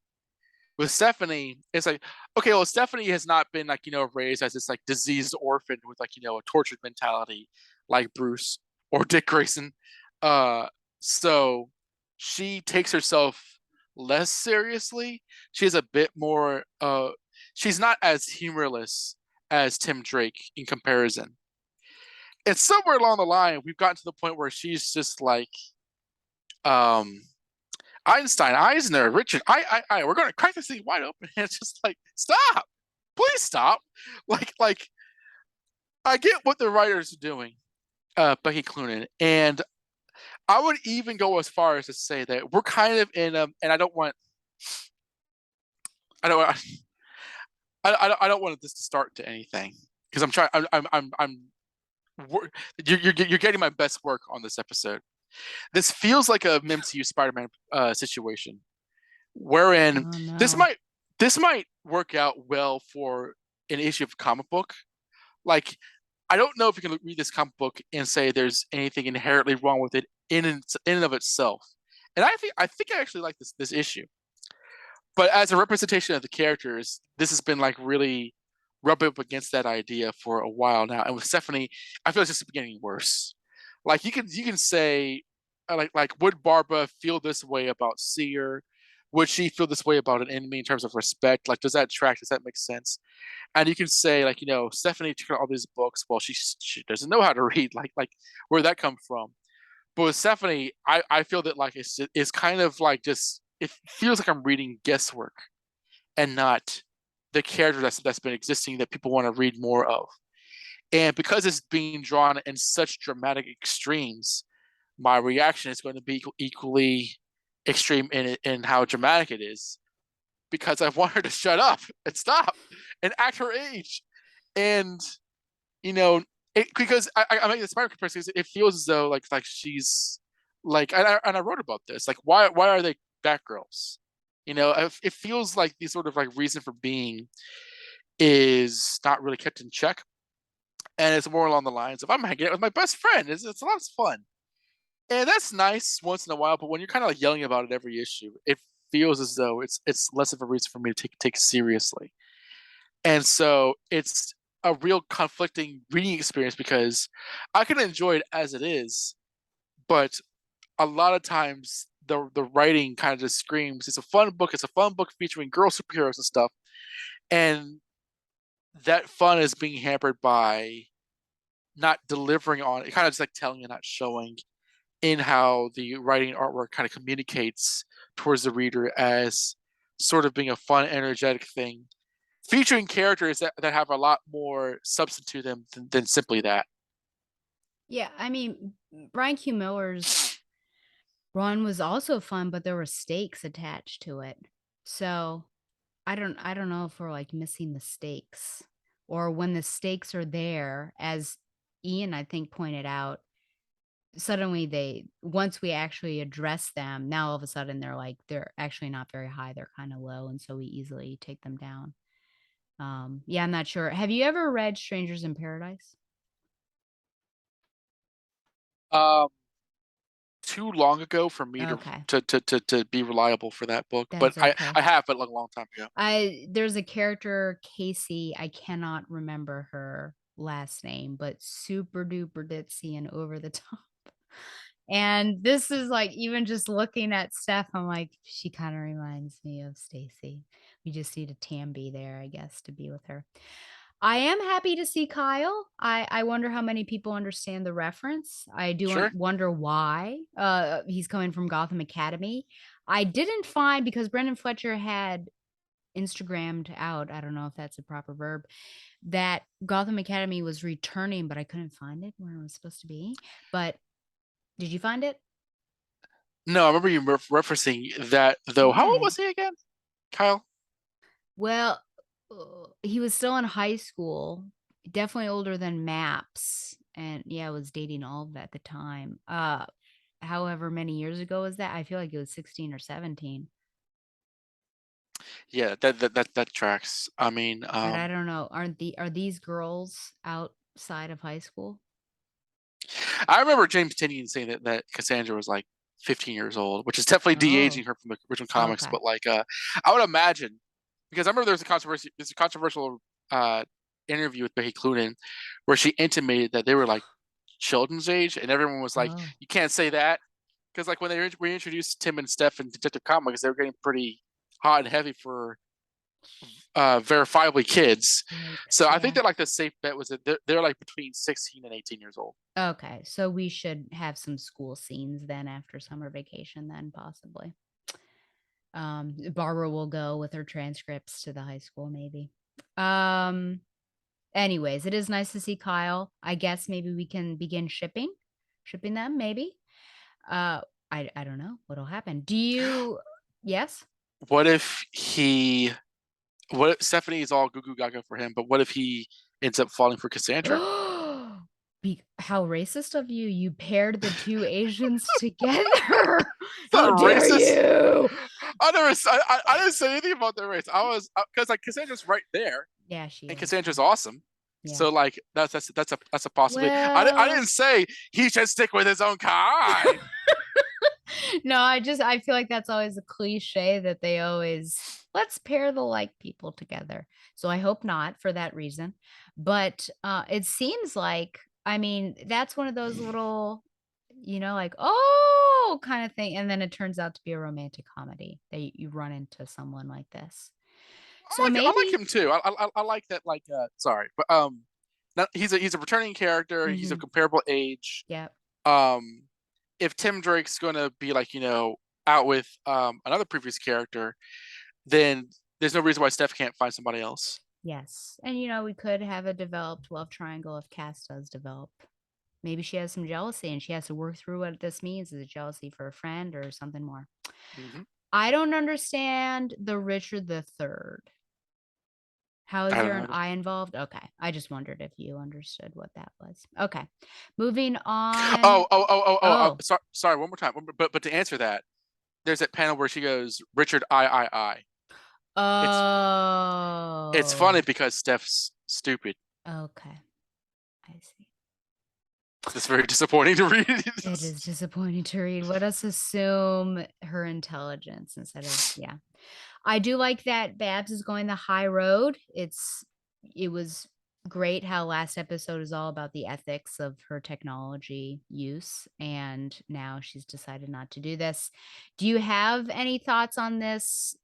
With Stephanie, it's like, okay, well, Stephanie has not been like, raised as this like diseased orphan with like, a tortured mentality like Bruce or Dick Grayson. Uh, so she takes herself less seriously. She has a bit more, she's not as humorless as Tim Drake in comparison. And somewhere along the line, we've gotten to the point where she's just like um Einstein, Eisner, Richard, we're going to crack this thing wide open. And it's just like, stop, please stop. Like, I get what the writers are doing, Becky Cloonan, and I would even go as far as to say that we're kind of in a, and I don't want I don't want this to start to anything because I'm trying. You're getting my best work on this episode. This feels like a MCU Spider-Man situation, wherein Oh this no. might this might work out well for an issue of comic book. Like, I don't know if you can read this comic book and say there's anything inherently wrong with it in and of itself. And I think I actually like this issue. But as a representation of the characters, this has been like really rubbing up against that idea for a while now. And with Stephanie, I feel it's just getting worse. Like, you can say like would Barbara feel this way about Seer? Would she feel this way about an enemy in terms of respect? Like, does that track? Does that make sense? And you can say, like, Stephanie took out all these books. Well, she doesn't know how to read. Like where did that come from? But with Stephanie, I feel that like it's kind of like just it feels like I'm reading guesswork and not the character that's been existing that people want to read more of. And because it's being drawn in such dramatic extremes, my reaction is going to be equally extreme in how dramatic it is, because I want her to shut up and stop and act her age. And because I make this Spider comparison, it feels as though like she's like, and I wrote about this, like, why are they Batgirls? It feels like the sort of like reason for being is not really kept in check, and it's more along the lines of, I'm hanging out with my best friend. It's a lot of fun, and that's nice once in a while. But when you're kind of like yelling about it every issue, it feels as though it's less of a reason for me to take seriously. And so it's a real conflicting reading experience because I can enjoy it as it is, but a lot of times the writing kind of just screams it's a fun book. It's a fun book featuring girl superheroes and stuff, and that fun is being hampered by not delivering on it. Kind of just like telling and not showing in how the writing and artwork kind of communicates towards the reader as sort of being a fun, energetic thing, featuring characters that have a lot more substance to them than simply that. Yeah, I mean, Brian Q. Miller's run was also fun, but there were stakes attached to it. So I don't know if we're like missing the stakes, or when the stakes are there, as Ian I think pointed out, suddenly once we actually address them, now all of a sudden they're actually not very high, they're kind of low, and so we easily take them down. Yeah, I'm not sure. Have you ever read Strangers in Paradise? Um, Too long ago for me to Okay, to be reliable for that book, but that's I okay. I have, but like a long time ago. There's a character, Casey, I cannot remember her last name, but super duper ditzy and over the top. And this is like, even just looking at Steph, I'm like, she kind of reminds me of Stacy. We just need a Tamby there, I guess, to be with her. I am happy to see Kyle. I wonder how many people understand the reference. I do Sure. wonder why he's coming from Gotham Academy. I didn't find, because Brendan Fletcher had Instagrammed out, I don't know if that's a proper verb, that Gotham Academy was returning, but I couldn't find it where it was supposed to be. But did you find it? No, I remember you referencing that though. How old Yeah. was he again, Kyle? Well, he was still in high school, definitely older than Maps, and yeah, was dating Olive at the time. However many years ago was that? I feel like it was 16 or 17. Yeah, that tracks. I mean, But I don't know. Are these girls outside of high school? I remember James Tynion saying that Cassandra was like 15 years old, which is definitely Oh, de-aging her from the original comics. okay. But like, I would imagine, because I remember there's a controversial uh, interview with Becky Cloonan where she intimated that they were like children's age, and everyone was like, Oh, "You can't say that," because like when they reintroduced Tim and Steph in Detective Comics, they were getting pretty hot and heavy for verifiably kids. Yikes, So I think yeah. that like the safe bet was that they're like between 16 and 18 years old. Okay, so we should have some school scenes then after summer vacation, then possibly. Barbara will go with her transcripts to the high school, maybe. Um, Anyways, it is nice to see Kyle. I guess maybe we can begin shipping them, maybe. Uh, I don't know what'll happen. Do you? Yes. What if he? What if Stephanie is all goo goo gaga for him, but what if he ends up falling for Cassandra? How racist of you! You paired the two Asians together. It's How not dare racist. you? I didn't say anything about the race. I was because like Cassandra's right there, Yeah, she and is. Cassandra's awesome. Yeah. So like that's a possibility. I Well, didn't say he should stick with his own kind. no, I feel like that's always a cliche that they always let's pair the like people together. So I hope not for that reason. But it seems like I mean, that's one of those little, like, oh, kind of thing. And then it turns out to be a romantic comedy that you run into someone like this. So I like maybe him too. I like that. Like sorry, but he's a returning character. He's of mhm, comparable age. yep. Um, if Tim Drake's going to be like out with another previous character, then there's no reason why Steph can't find somebody else. Yes. And we could have a developed love triangle if Cass does develop. Maybe she has some jealousy and she has to work through what this means. Is it jealousy for a friend or something more? Hmm. I don't understand the Richard the Third. How is I don't there an know. I involved? Okay. I just wondered if you understood what that was. Okay. Moving on. Oh, Sorry. One more time. But to answer that, there's that panel where she goes, Richard, I. It's it's oh, funny because Steph's stupid. okay. I see. It's very disappointing to read. It is disappointing to read. Let us assume her intelligence instead of, yeah. I do like that Babs is going the high road. It was great how last episode is all about the ethics of her technology use, and now she's decided not to do this. Do you have any thoughts on this?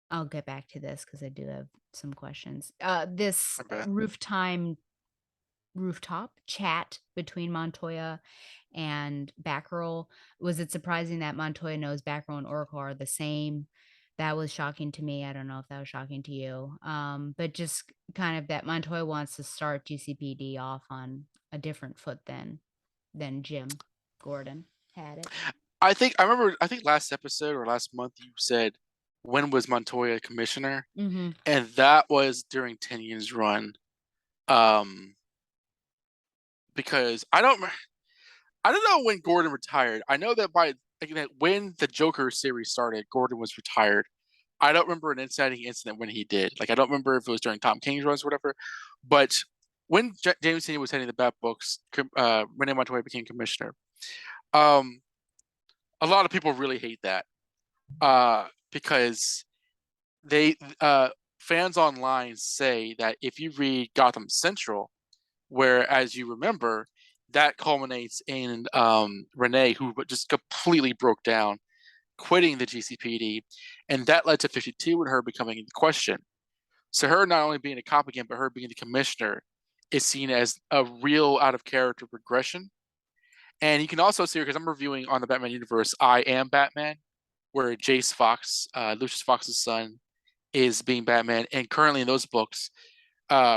I'll get back to this because I do have some questions. This I bet. rooftop chat between Montoya and Batgirl. Was it surprising that Montoya knows Batgirl and Oracle are the same? That was shocking to me. I don't know if that was shocking to you. But just kind of that Montoya wants to start GCPD off on a different foot than Jim Gordon had it. I remember I think last episode or last month you said when was Montoya commissioner? Mm-hmm. And that was during Tenian's run. Um because I don't know when Gordon retired. I know that when the Joker series started, Gordon was retired. I don't remember an inciting incident when he did. Like I don't remember if it was during Tom King's runs or whatever. But when James Tinian was heading the Bat books, Renee Montoya became commissioner. Um, a lot of people really hate that because they fans online say that if you read Gotham Central, where as you remember, that culminates in Renee, who just completely broke down, quitting the GCPD, and that led to 52 and her becoming the question. So her not only being a cop again, but her being the commissioner is seen as a real out of character progression. And you can also see her because I'm reviewing on the Batman universe, I Am Batman, where Jace Fox, Lucius Fox's son, is being Batman. And currently in those books,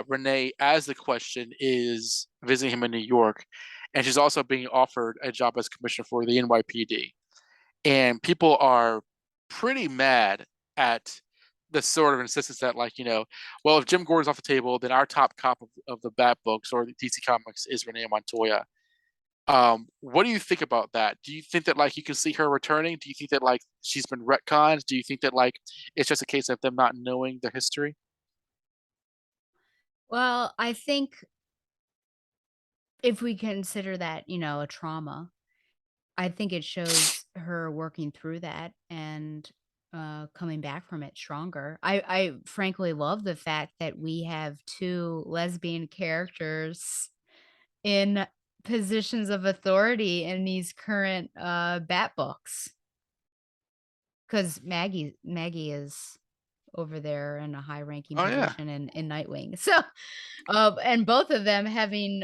Renee, as the question, is visiting him in New York. And she's also being offered a job as commissioner for the NYPD. And people are pretty mad at the sort of insistence that, like, well, if Jim Gordon's off the table, then our top cop of the Bat books or the DC Comics is Renee Montoya. What do you think about that? Do you think that like you can see her returning? Do you think that like she's been retconned? Do you think that like it's just a case of them not knowing the history? Well, I think if we consider that, a trauma, I think it shows her working through that and coming back from it stronger. I frankly love the fact that we have two lesbian characters in positions of authority in these current Bat books. Because Maggie is over there in a high-ranking Oh yeah. position in Nightwing. So, and both of them having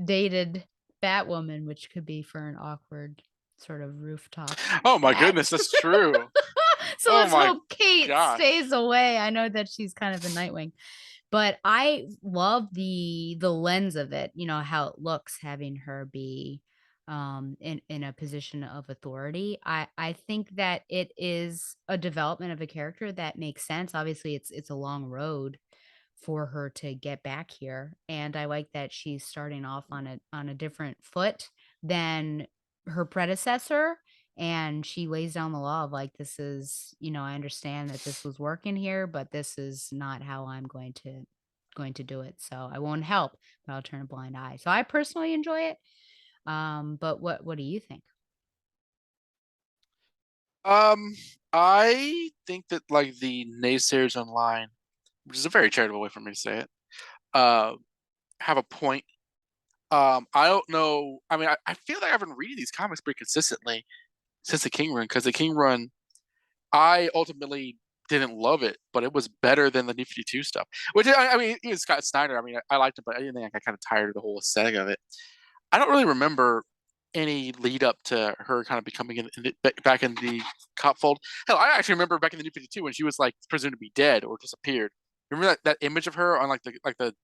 dated Batwoman, which could be for an awkward sort of rooftop Oh my chat. goodness, that's true. So Oh let's my hope Kate gosh. stays away. I know that she's kind of a Nightwing, but I love the lens of it, you know, how it looks having her be in a position of authority. I think that it is a development of a character that makes sense. Obviously it's a long road for her to get back here, and I like that she's starting off on a different foot than her predecessor, and she lays down the law of like, this is, you know, I understand that this was working here, but this is not how I'm going to do it. So I won't help, but I'll turn a blind eye. So I personally enjoy it. But what do you think? Um, I think that like the naysayers online, which is a very charitable way for me to say it, uh, have a point. I don't know. I mean, I feel like I've been reading these comics pretty consistently since the King Run, because the King Run, I ultimately didn't love it, but it was better than the New 52 stuff. Which I mean, even Scott Snyder, I mean, I liked it, but I didn't think I got kind of tired of the whole aesthetic of it. I don't really remember any lead up to her kind of becoming back in the cop fold. Hell, I actually remember back in the New 52 when she was like presumed to be dead or disappeared. Remember that image of her on like the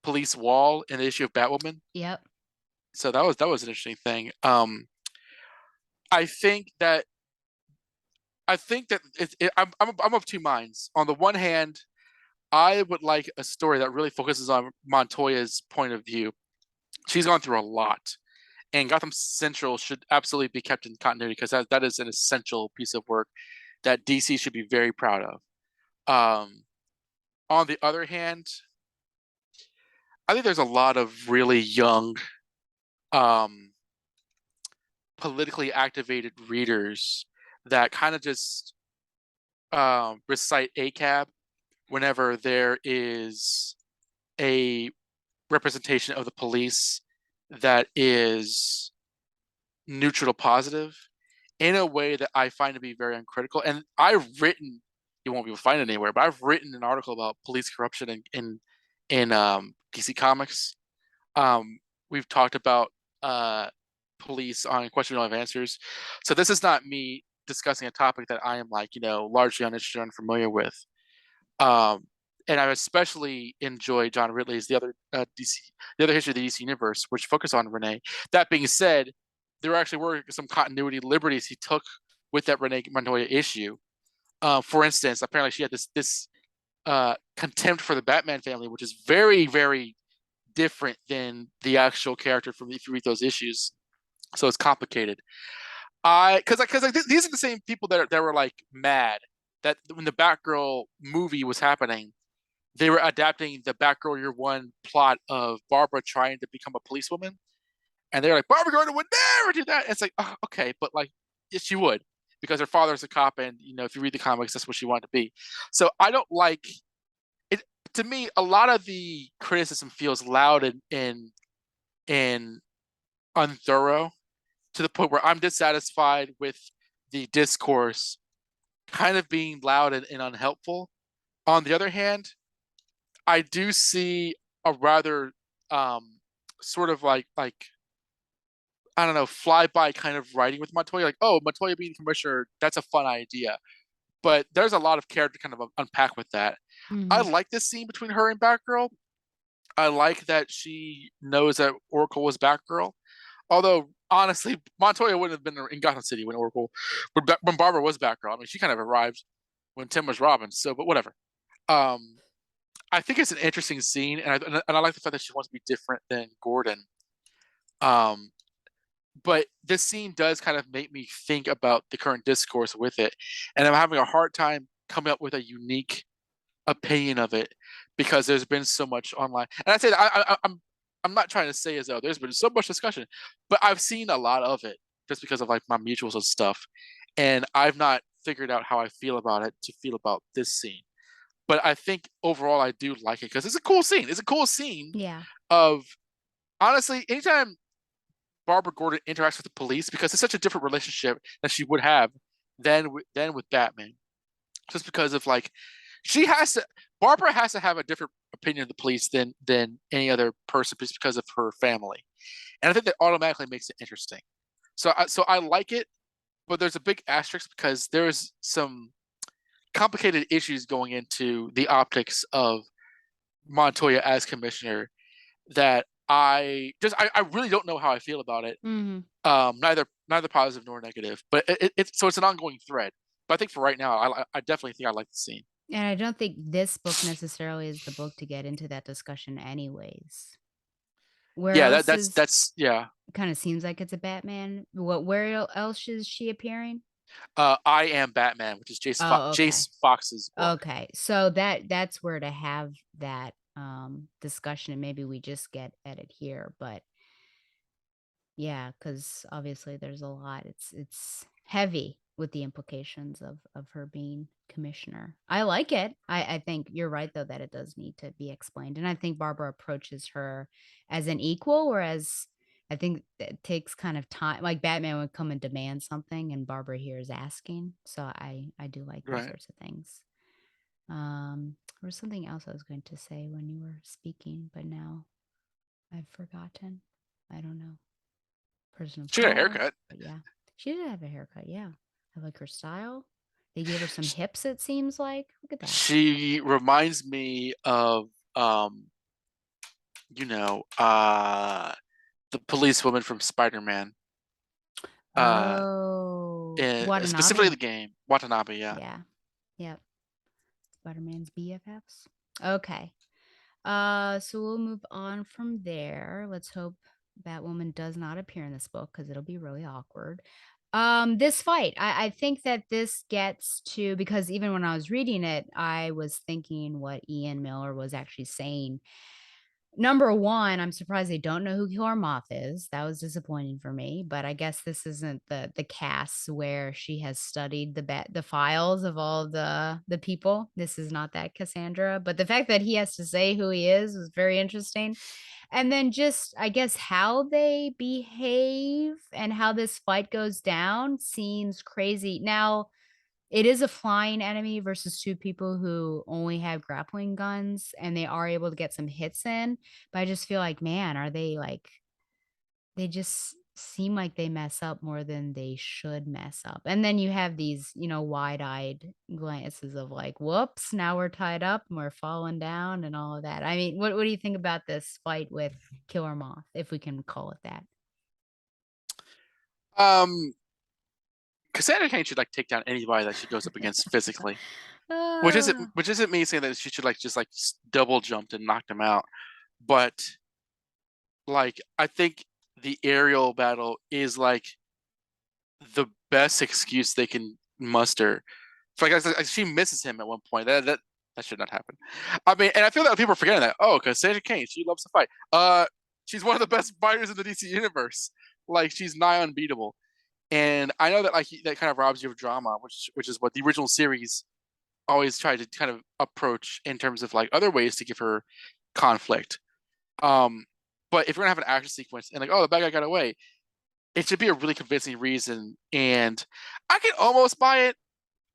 police wall in the issue of Batwoman? Yep. So that was an interesting thing. I think that I'm of two minds. On the one hand, I would like a story that really focuses on Montoya's point of view. She's gone through a lot, and Gotham Central should absolutely be kept in continuity because that is an essential piece of work that DC should be very proud of. On the other hand, I think there's a lot of really young, um, politically activated readers that kind of just recite ACAB whenever there is a representation of the police that is neutral to positive in a way that I find to be very uncritical. And I've written, you won't be able to find it anywhere, but I've written an article about police corruption in DC Comics. Um, we've talked about uh, police on Question We Don't Have Answers. So this is not me discussing a topic that I am like, largely uninterested or unfamiliar with. Um, and I especially enjoy John Ridley's the other history of the DC universe, which focus on Renee. That being said, there actually were some continuity liberties he took with that Renee Montoya issue. For instance, apparently she had this contempt for the Batman family, which is very, very different than the actual character from if you read those issues. So it's complicated. Because these are the same people that were like mad that when the Batgirl movie was happening, they were adapting the Batgirl Year One plot of Barbara trying to become a policewoman, and they're like, Barbara Gordon would never do that. And it's like, oh, okay, but like, yes, she would, because her father's a cop, and if you read the comics, that's what she wanted to be. So I don't like it. To me, a lot of the criticism feels loud and unthorough to the point where I'm dissatisfied with the discourse kind of being loud and unhelpful. On the other hand, I do see a rather sort of like I don't know, flyby kind of writing with Montoya, like, oh, Montoya being commissioner, that's a fun idea. But there's a lot of character kind of unpack with that. I Mhm. like this scene between her and Batgirl. I like that she knows that Oracle was Batgirl. Although honestly, Montoya wouldn't have been in Gotham City when Barbara was Batgirl. I mean, she kind of arrived when Tim was Robin. So, but whatever. Um, I think it's an interesting scene, and I like the fact that she wants to be different than Gordon. Um, but this scene does kind of make me think about the current discourse with it, and I'm having a hard time coming up with a unique opinion of it because there's been so much online. And I say that I'm not trying to say as though there's been so much discussion, but I've seen a lot of it just because of like my mutuals and stuff, and I've not figured out how I feel about it to feel about this scene. But I think overall I do like it because it's a cool scene. It's a cool scene Yeah. of honestly anytime Barbara Gordon interacts with the police, because it's such a different relationship that she would have than with Batman. just because of like she has to. Barbara has to have a different opinion of the police than any other person just because of her family, and I think that automatically makes it interesting. So I like it, but there's a big asterisk because there's some complicated issues going into the optics of Montoya as commissioner that I really don't know how I feel about it. Mm-hmm. Neither positive nor negative, but it's an ongoing thread. But I think for right now, I definitely think I like the scene. And I don't think this book necessarily is the book to get into that discussion, anyways. Where Yeah, else is that's yeah. kind of seems like it's a Batman? Where else is she appearing? I Am Batman, which is Oh, okay. Jace Fox's book. Okay. So that's where to have that discussion, and maybe we just get at it here, but yeah, because obviously there's a lot. It's heavy with the implications of her being commissioner. I like it. I think you're right though that it does need to be explained. And I think Barbara approaches her as an equal, whereas I think it takes kind of time. Like Batman would come and demand something, and Barbara here is asking. So I do like those Right. sorts of things. There was something else I was going to say when you were speaking, but now I've forgotten. I don't know. Person of She got a color, haircut. but yeah, she did have a haircut. Yeah, I like her style. They gave her some hips. It seems like. Look at that. She reminds me of um, you know, the policewoman from Spider-Man. Uh, Oh, specifically Watanabe. the game Watanabe. Yeah. Yeah. Yep. Spider-Man's BFFs. Okay. So we'll move on from there. Let's hope Batwoman does not appear in this book because it'll be really awkward. This fight, I think that this gets to, because even when I was reading it, I was thinking what Ian Miller was actually saying. Number one, I'm surprised they don't know who Killer Moth is. That was disappointing for me, but I guess this isn't the cast where she has studied the files of all the people. This is not that Cassandra, but the fact that he has to say who he is was very interesting. And then just I guess how they behave and how this fight goes down seems crazy. Now, it is a flying enemy versus two people who only have grappling guns, and they are able to get some hits in, but I just feel like, man, are they like they just seem like they mess up more than they should mess up. And then you have these, wide-eyed glances of like, "Whoops, now we're tied up and we're falling down," and all of that. I mean, what do you think about this fight with Killer Moth, if we can call it that? Um, Cassandra Cain should like take down anybody that she goes up against physically. Which isn't Uh, which isn't me saying that she should like just like double jumped and knocked him out, but like I think the aerial battle is like the best excuse they can muster. So like she misses him at one point. That should not happen. I mean, and I feel that people are forgetting that. Oh, Cassandra Cain, she loves to fight. She's one of the best fighters in the DC universe. Like she's nigh unbeatable. And I know that like that kind of robs you of drama, which is what the original series always tried to kind of approach in terms of like other ways to give her conflict. Um, but if you're gonna have an action sequence and like, oh, the bad guy got away, it should be a really convincing reason. And I can almost buy it,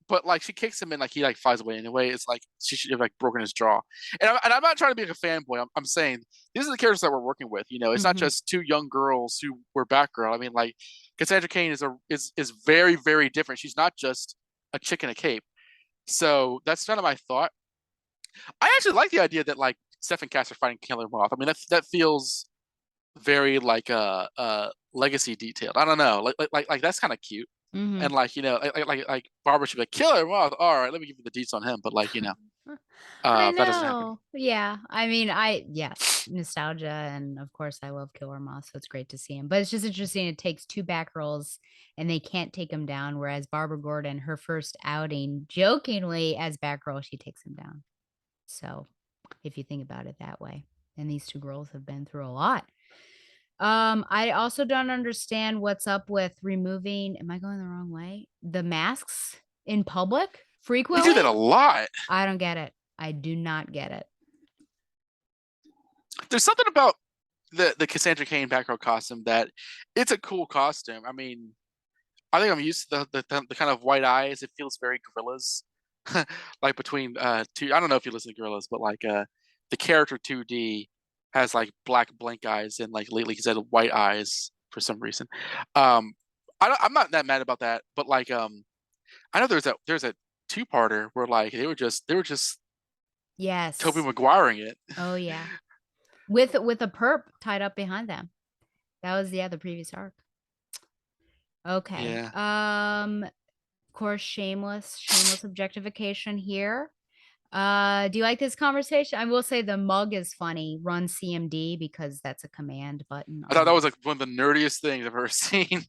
but like she kicks him and like he like flies away anyway. It's like she should have like broken his jaw. And I'm not trying to be like a fanboy. I'm saying these are the characters that we're working with. You know, it's not mhm. just two young girls who were Batgirl. I mean, like Cassandra Cain is very very different. She's not just a chick in a cape. So that's kind of my thought. I actually like the idea that like Steph and Cass are fighting Killer Moth. I mean, that feels very like legacy detailed. I don't know, like that's kind of cute. And Mhm. like like Barbara should be like Killer Moth. All right, let me give you the deets on him. But like I that doesn't happen. know. Yeah. I mean, yes, nostalgia. And of course, I love Killer Moth. So it's great to see him. But it's just interesting. It takes two Batgirls and they can't take him down. Whereas Barbara Gordon, her first outing, jokingly as Batgirl, she takes him down. So if you think about it that way, and these two girls have been through a lot. I also don't understand what's up with removing, am I going the wrong way? The masks in public They do that a frequently? lot. I don't get it. I do not get it. There's something about the Cassandra Cain Batgirl costume that it's a cool costume. I mean, I think I'm used to the kind of white eyes. It feels very gorillas. like between two. I don't know if you listen to Gorillas, but like the character 2D has like black blank eyes, and like lately he's had white eyes for some reason. I'm not that mad about that, but like I know there's a two-parter where like they were just Toby Yes. Maguireing it. Oh yeah. With a perp tied up behind them. That was the previous arc. Okay. Yeah. Of course, shameless objectification here. Do you like this conversation? I will say the mug is funny. Run CMD because that's a command button I thought on that was this. like one of the nerdiest things I've ever seen.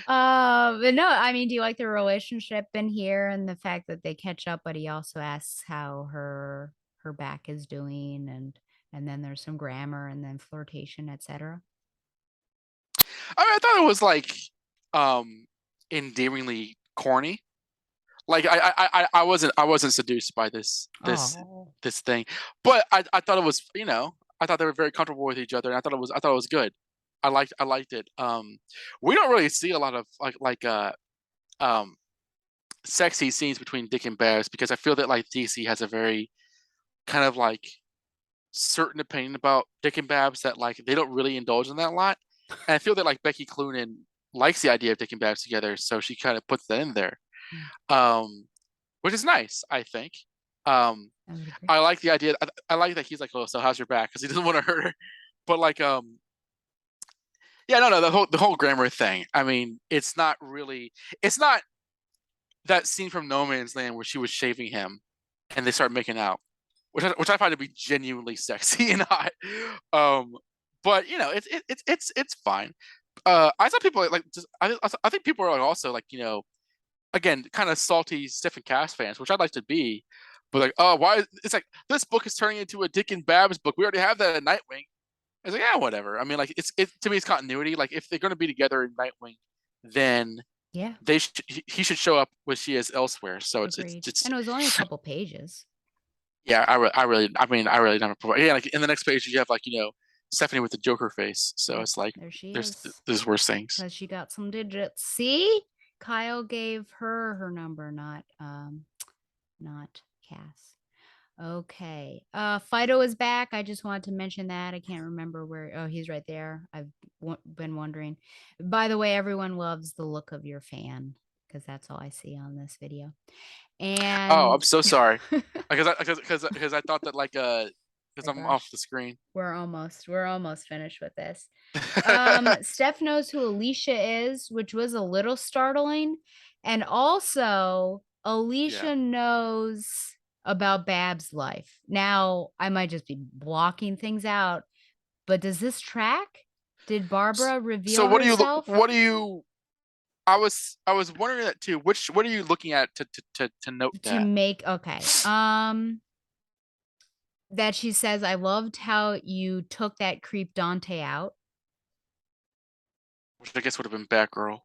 But no, I mean, do you like the relationship in here and the fact that they catch up, but he also asks how her back is doing, and then there's some grammar and then flirtation, etc. I thought it was like um endearingly corny. Like I wasn't seduced by Oh, this thing, but I thought it was, I thought they were very comfortable with each other, and I thought it was good. I liked it. We don't really see a lot of um sexy scenes between Dick and Babs, because I feel that like DC has a very kind of like certain opinion about Dick and Babs that like they don't really indulge in that a lot. And I feel that like Becky Cloonan likes the idea of Dick and Babs together, so she kind of puts that in there, mm, um, which is nice, I think. Um, I would agree. I like the idea. I like that he's like, "Oh, so how's your back?" Because he doesn't want to hurt her. But like, yeah, no, the whole grammar thing. I mean, it's not really. It's not that scene from No Man's Land where she was shaving him, and they start making out, which I find to be genuinely sexy and hot. Um, but it's fine. I saw people like just I think people are like also like, again, kind of salty Stephen Cass fans, which I'd like to be, but like, oh, why? It's like this book is turning into a Dick and Babs book. We already have that in Nightwing. It's like, yeah, whatever. I mean, like, to me, it's continuity. Like, if they're going to be together in Nightwing, then Yeah, he should show up where she is elsewhere. So agreed. And it was only a couple pages. yeah, I really never. Yeah, like in the next page, you have like, Stephanie with the Joker face. So Yep, it's like there she there's is. there's worse things. Because she got some digits. See? Kyle gave her number, not Cass. Okay. Fido is back. I just wanted to mention that. I can't remember where. Oh, he's right there. I've been wondering. By the way, everyone loves the look of your fan because that's all I see on this video. Oh, I'm And so sorry. Because I thought that like because my I'm off gosh, the screen. we're almost finished with this. Steph knows who Alicia is, which was a little startling. And also, Yeah. Alicia knows about Bab's life. Now, I might just be blocking things out, but does this track? Did Barbara So reveal what do you look? herself What do you? I was wondering that too. What are you looking at to note to that? make okay? That she says, I loved how you took that creep Dante out. Which I guess would have been Batgirl.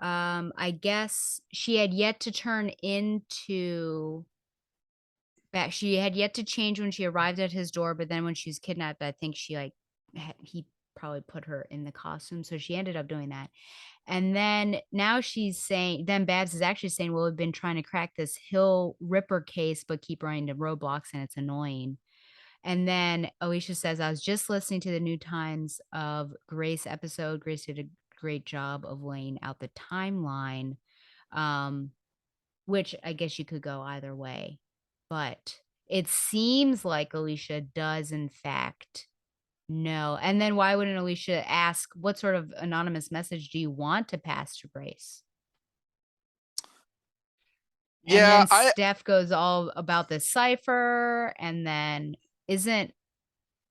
I guess she had yet to turn into Bat. She had yet to change when she arrived at his door, but then when she was kidnapped, I think she like he probably put her in the costume, so she ended up doing that. And then now she's saying, then Babs is actually saying, well, we've been trying to crack this Hill Ripper case, but keep running into roadblocks, and it's annoying. And then Alicia says, I was just listening to the New Times of Grace episode. Grace did a great job of laying out the timeline, um, which I guess you could go either way. But it seems like Alicia does, in fact, know. And then why wouldn't Alicia ask, what sort of anonymous message do you want to pass to Grace? And Yeah, then Steph goes all about the cipher. And then isn't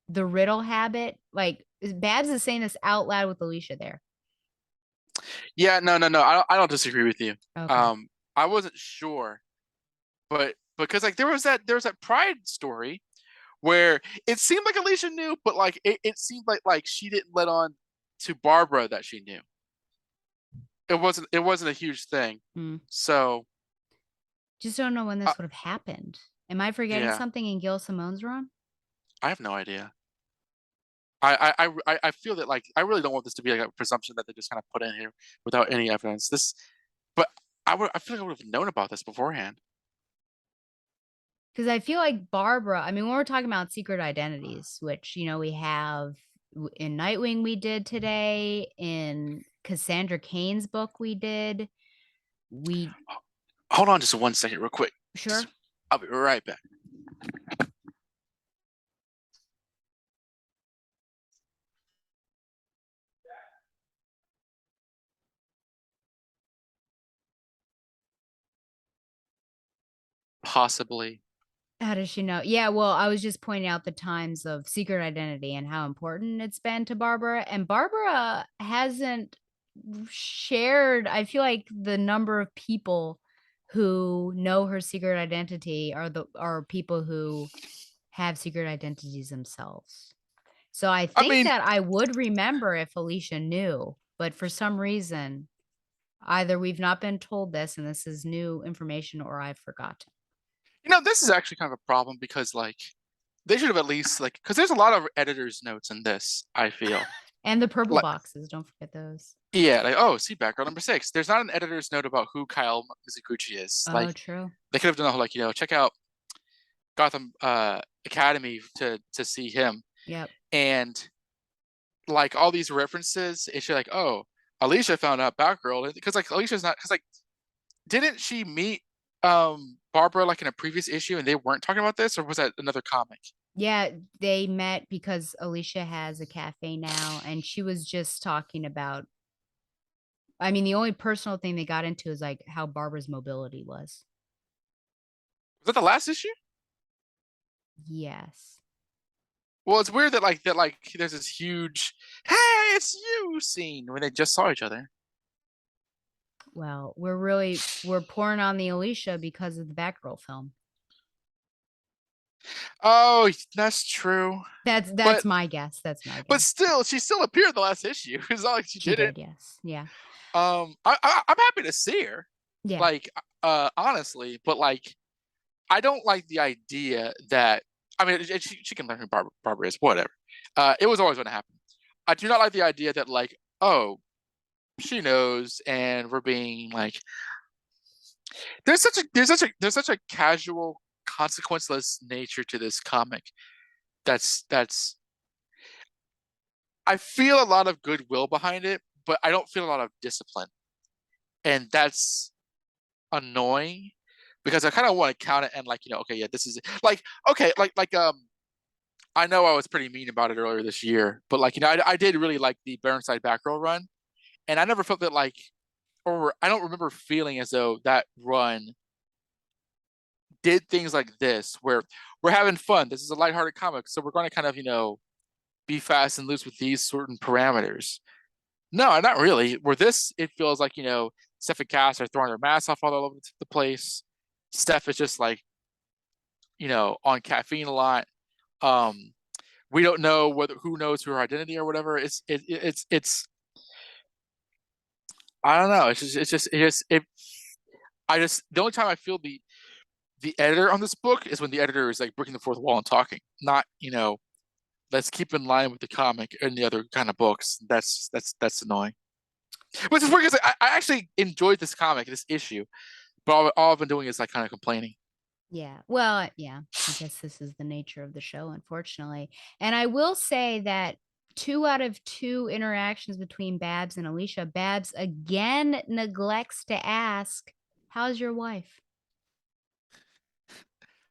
the riddle habit like Babs is saying this out loud with Alicia there? no. I don't disagree with you. Okay. I wasn't sure, but because like there was that Pride story where it seemed like Alicia knew, but like it seemed like she didn't let on to Barbara that she knew. It wasn't a huge thing. Hmm. So Just don't know when uh, this would have happened. Am I forgetting yeah, something in Gil Simone's run? I have no idea. I feel that like I really don't want this to be like a presumption that they just kind of put in here without any evidence. But I feel like I would have known about this beforehand. Because I feel like Barbara, I mean, when we're talking about secret identities, which, we have in Nightwing, we did today, in Cassandra Cain's book, we did. Hold on just 1 second, real quick. Sure. I'll be right back. Possibly. How does she know? Yeah, well, I was just pointing out the times of secret identity and how important it's been to Barbara. And Barbara hasn't shared, I feel like the number of people who know her secret identity are people who have secret identities themselves. So I I think mean, that I would remember if Alicia knew, but for some reason, either we've not been told this and this is new information, or I've forgotten. this is actually kind of a problem because they should have at least because there's a lot of editor's notes in this, I feel. And the purple Like, boxes, don't forget those. yeah, see Batgirl number 6. There's not an editor's note about who Kyle Mizuguchi is. Oh, true. They could have done a whole check out Gotham Academy to see him. Yep. And all these references, it's like, oh, Alicia found out Batgirl because Alicia's not because didn't she meet Barbara in a previous issue and they weren't talking about this, or was that another comic? Yeah, they met because Alicia has a cafe now, and she was just talking about, I mean, the only personal thing they got into is how Barbara's mobility was. Was that the last issue? Yes. Well, it's weird that there's this huge "Hey, it's you" scene when they just saw each other. Well, we're pouring on the Alicia because of the Batgirl film. Oh, that's true. That's But my guess. That's my guess. But still, she still appeared in the last issue. It's not like she didn't. Did, yes. Yeah. I'm happy to see her. Yeah. Honestly, but I don't like the idea that I mean she can learn who Barbara is, whatever. It was always going to happen. I do not like the idea that oh, she knows, and we're being there's such a casual, consequenceless nature to this comic. That's I feel a lot of goodwill behind it, but I don't feel a lot of discipline, and that's annoying because I kind of want to count it and okay, yeah, this is it. Okay, I know I was pretty mean about it earlier this year, but I did really like the Burnside Batgirl run, and I never felt that or I don't remember feeling as though that run did things like this where we're having fun. This is a lighthearted comic, so we're going to kind of be fast and loose with these certain parameters. No, not really. Where it feels like Steph and Cass are throwing their masks off all over the place. Steph is just on caffeine a lot. We don't know who knows her identity or whatever. It's I don't know. The only time I feel the editor on this book is when the editor is breaking the fourth wall and talking, not let's keep in line with the comic and the other kind of books. That's annoying. Which is weird because I actually enjoyed this comic, this issue, but all I've been doing is kind of complaining. Yeah. Well, yeah, I guess this is the nature of the show, unfortunately. And I will say that 2 out of 2 interactions between Babs and Alicia, Babs again neglects to ask, "How's your wife?"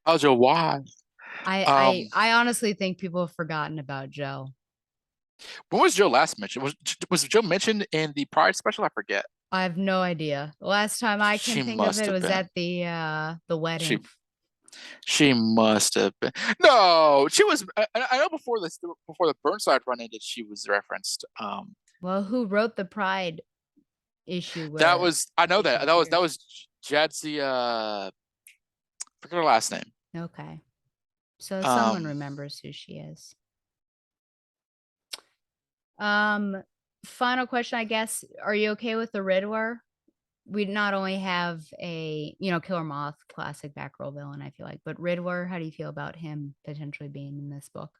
How's your wife? I honestly think people have forgotten about Joe. When was Joe last mentioned? Was Joe mentioned in the Pride special? I forget. I have no idea. The last time I can think of it was at the wedding. She must have been. No, she was. I know before the Burnside run ended, she was referenced. Well, who wrote the Pride issue? That was that was Jadzia. Forget her last name. Okay, so someone remembers who she is. Final question, I guess. Are you okay with the Riddler? We not only have a Killer Moth, classic Batgirl villain, I feel like, but Riddler, how do you feel about him potentially being in this book?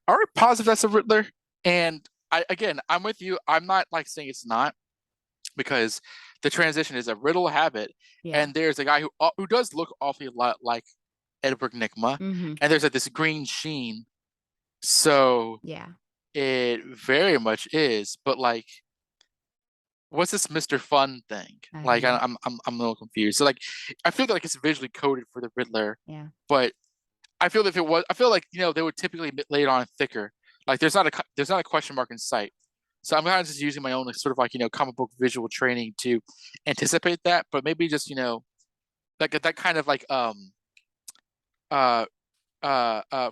Are we positive that's a Riddler? And I'm with you. I'm not saying it's not. because the transition is a Riddle habit, Yeah. and there's a guy who does look awfully a lot like Edward Nygma, Mm-hmm. and there's like this green sheen, so Yeah. it very much is. But like, what's this Mr. Fun thing? I Like, know. I'm a little confused. So like, I feel like it's visually coded for the Riddler, Yeah. but I feel if it was, I feel like they would typically lay it on thicker. Like there's not a question mark in sight. So I'm kind of just using my own like, sort of like comic book visual training to anticipate that, but maybe just like that kind of like uh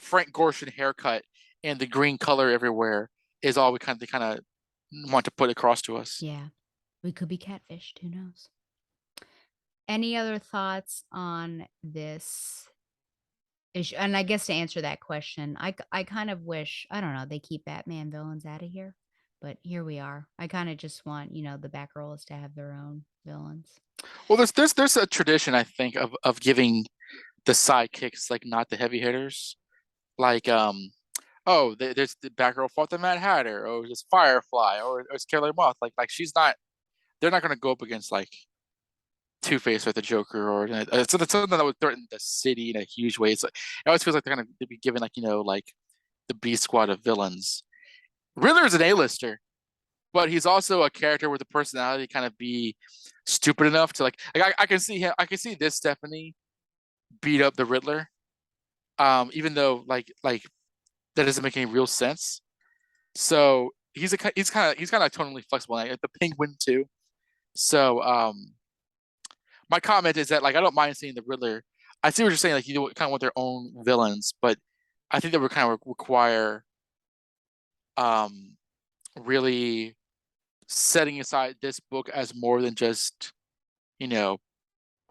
Frank Gorshin haircut and the green color everywhere is all they kind of want to put across to us. Yeah. We could be catfished. Who knows? Any other thoughts on this issue? And I guess to answer that question, I kind of wish, I don't know, they keep Batman villains out of here. But here we are. I kind of just want, the Batgirls to have their own villains. Well, there's a tradition I think of giving the sidekicks like not the heavy hitters. Like oh, there's the Batgirl fought the Mad Hatter, or just Firefly, or it's Killer Moth. Like she's not. They're not going to go up against like Two Face or the Joker or something that would threaten the city in a huge way. It's like, it always feels like they'd be given like like the B squad of villains. Riddler is an A-lister, but he's also a character with a personality kind of be stupid enough to I can see him. I can see this Stephanie beat up the Riddler. Even though like that doesn't make any real sense. So he's kind of tonally flexible. Like the Penguin too. So my comment is that like I don't mind seeing the Riddler. I see what you're saying. Like kind of want their own villains, but I think that would kind of require um really setting aside this book as more than just you know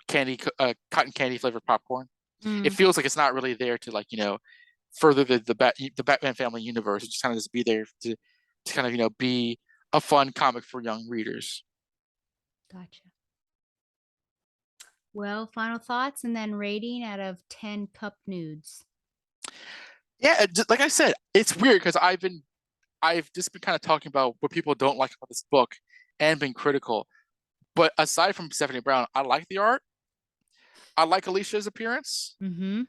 cotton candy flavored popcorn. It Mm, feels like it's not really there to like further the Batman family universe. It's just kind of just be there to kind of be a fun comic for young readers. gotcha. Well, final thoughts and then rating out of 10 cup nudes. Yeah, like I said, it's weird because I've just been kind of talking about what people don't like about this book and been critical. But aside from Stephanie Brown, I like the art. I like Alicia's appearance. Mm-hmm.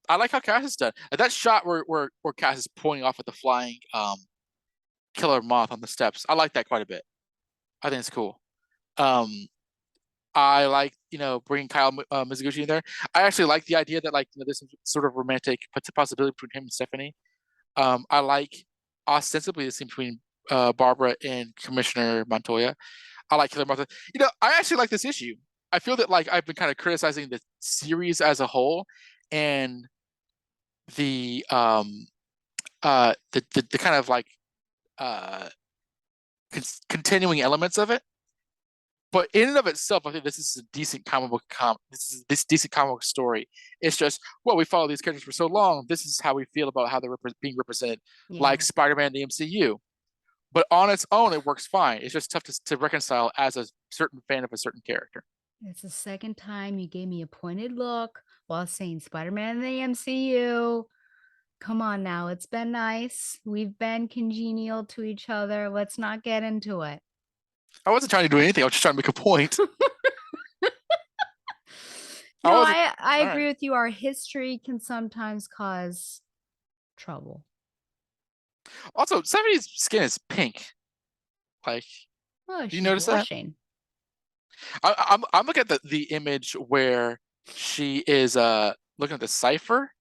I like how Cass is done. That shot where Cass is pointing off at the flying killer moth on the steps. I like that quite a bit. I think it's cool. Um, I like bringing Kyle Mizuguchi in there. I actually like the idea that like there's some sort of romantic possibility between him and Stephanie. I like ostensibly the scene between Barbara and Commissioner Montoya. I like Killer Martha. I actually like this issue. I feel that like I've been kind of criticizing the series as a whole, and the the kind of like uh continuing elements of it. But in and of itself, I think this is a decent comic book this decent comic book story. It's just, well, we follow these characters for so long. This is how we feel about how they're being represented, Yeah. like Spider-Man in the MCU. But on its own, it works fine. It's just tough to reconcile as a certain fan of a certain character. It's the second time you gave me a pointed look while saying Spider-Man in the MCU. Come on now, it's been nice. We've been congenial to each other. Let's not get into it. I wasn't trying to do anything. I was just trying to make a point. I No, wasn't. I All agree right. with you. Our history can sometimes cause trouble. Also, Stephanie's skin is pink. Like, Oh, do you she's notice that? blushing. I'm looking at the image where she is looking at the cipher,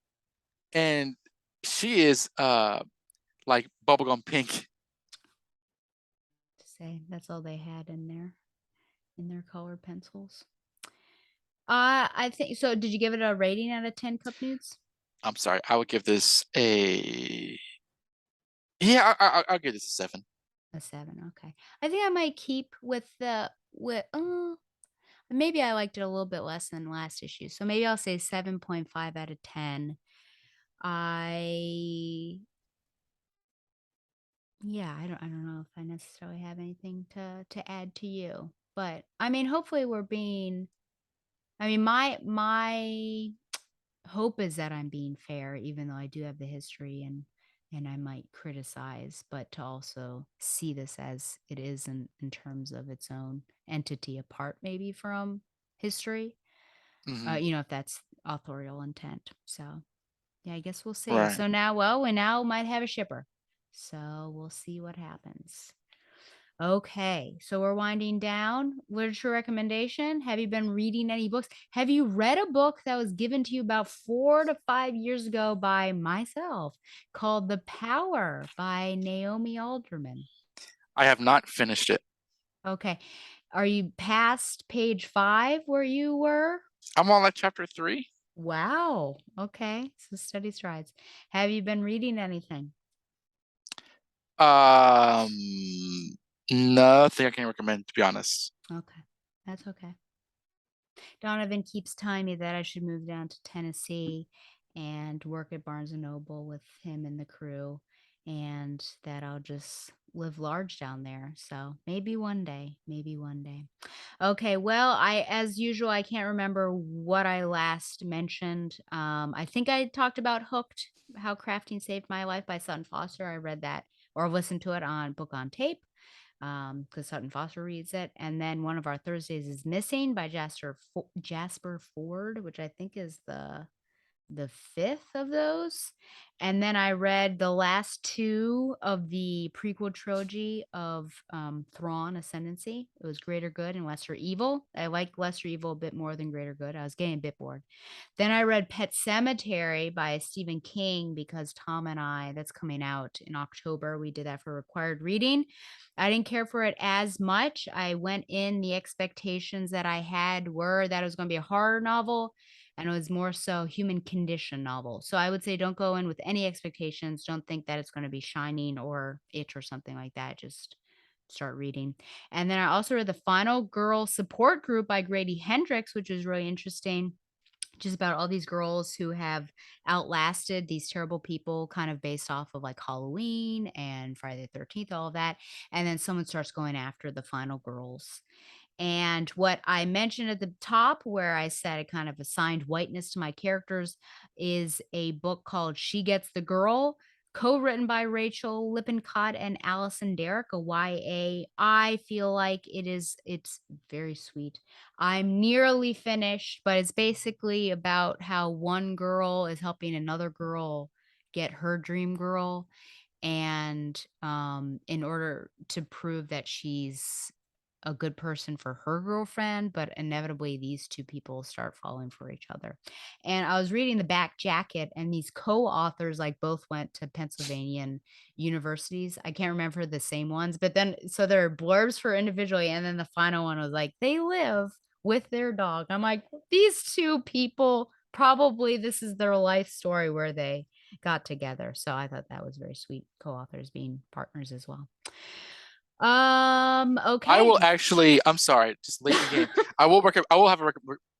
and she is like bubblegum pink. To say that's all they had in their color pencils. I think so. Did you give it a rating out of 10 cup nudes? I'm sorry. I would give this a yeah. I'll give this a 7. A 7. Okay. I think I might keep with the with maybe I liked it a little bit less than last issue. So maybe I'll say 7.5 out of 10. I Yeah, I don't know if I necessarily have anything to add to you. But I mean, hopefully we're being I mean, my hope is that I'm being fair, even though I do have the history and I might criticize, but to also see this as it is in terms of its own entity apart, maybe from history. Hmm. If that's authorial intent. So yeah, I guess we'll see. Right. So now, well, we now might have a shipper. So we'll see what happens. Okay, so we're winding down. What's your recommendation? Have you been reading any books? Have you read a book that was given to you about 4 to 5 years ago by myself called The Power by Naomi Alderman? I have not finished it. Okay. Are you past page 5 where you were? I'm on like chapter 3. Wow. Okay. So steady strides. Have you been reading anything? Um, Nothing I can recommend, to be honest. Okay. That's okay. Donovan keeps telling me that I should move down to Tennessee and work at Barnes and Noble with him and the crew, and that I'll just live large down there. So maybe one day, maybe one day. Okay, well, as usual, I can't remember what I last mentioned. I think I talked about Hooked, How Crafting Saved My Life by Sutton Foster. I read that or listened to it on Book on Tape because Sutton Foster reads it. And then one of our Thursdays is Missing by Jasper Ford, which I think is the fifth of those. And then I read the last two of the prequel trilogy of Thrawn Ascendancy. It was Greater Good and Lesser Evil. I like Lesser Evil a bit more than Greater Good. I was getting a bit bored. Then I read Pet Cemetery by Stephen King because Tom and I, that's coming out in October. We did that for required reading. I didn't care for it as much. I went in, the expectations that I had were that it was going to be a horror novel, and it was more so human condition novel. So I would say don't go in with any expectations. Don't think that it's going to be Shining or It or something like that. Just start reading. And then I also read The Final Girl Support Group by Grady Hendrix, which was really interesting, just about all these girls who have outlasted these terrible people, kind of based off of like Halloween and Friday the 13th, all of that. And then someone starts going after the final girls. And what I mentioned at the top, where I said I kind of assigned whiteness to my characters, is a book called She Gets the Girl, co-written by Rachel Lippincott and Allison Derrick, a YA. I feel like it's very sweet. I'm nearly finished, but it's basically about how one girl is helping another girl get her dream girl, and in order to prove that she's a good person for her girlfriend, but inevitably these two people start falling for each other. And I was reading the back jacket, and these co-authors like both went to Pennsylvania universities. I can't remember the same ones, but then so there are blurbs for individually, and then the final one was like they live with their dog. I'm like, these two people, probably this is their life story where they got together. So I thought that was very sweet, co-authors being partners as well. I will Okay. actually. I'm sorry, just late in the game. I will recommend. I will have a.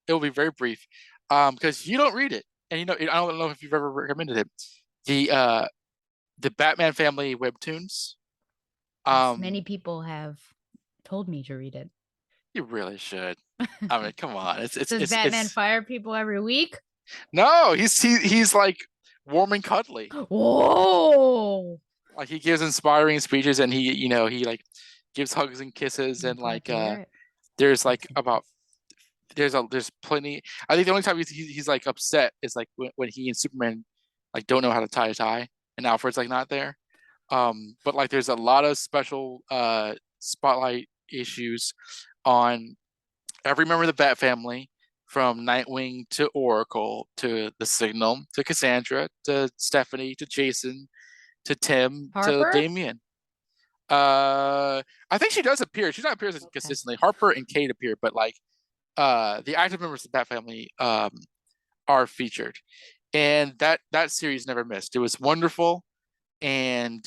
It will be very brief, because you don't read it, and I don't know if you've ever recommended it. The uh, the Batman family webtoons. Yes, many Um, people have told me to read it. you really should. I mean, come on. Does Batman It's fire people every week? no. He's like warm and cuddly. Whoa. Like he gives inspiring speeches, and he like gives hugs and kisses, I'm and glad like to hear it. there's Hugs like and about kisses. there's plenty. I think the only time he's like upset is like when he and Superman like don't know how to tie a tie, and Alfred's like not there. But like there's a lot of special spotlight issues on every member of the Bat family, from Nightwing to Oracle to the Signal to Cassandra to Stephanie to Jason to Tim to Harper? Damien. I think she does appear. She's not appears Okay. consistently. Harper and Kate appear, but like the active members of the Bat family are featured, and that series never missed. It was wonderful, and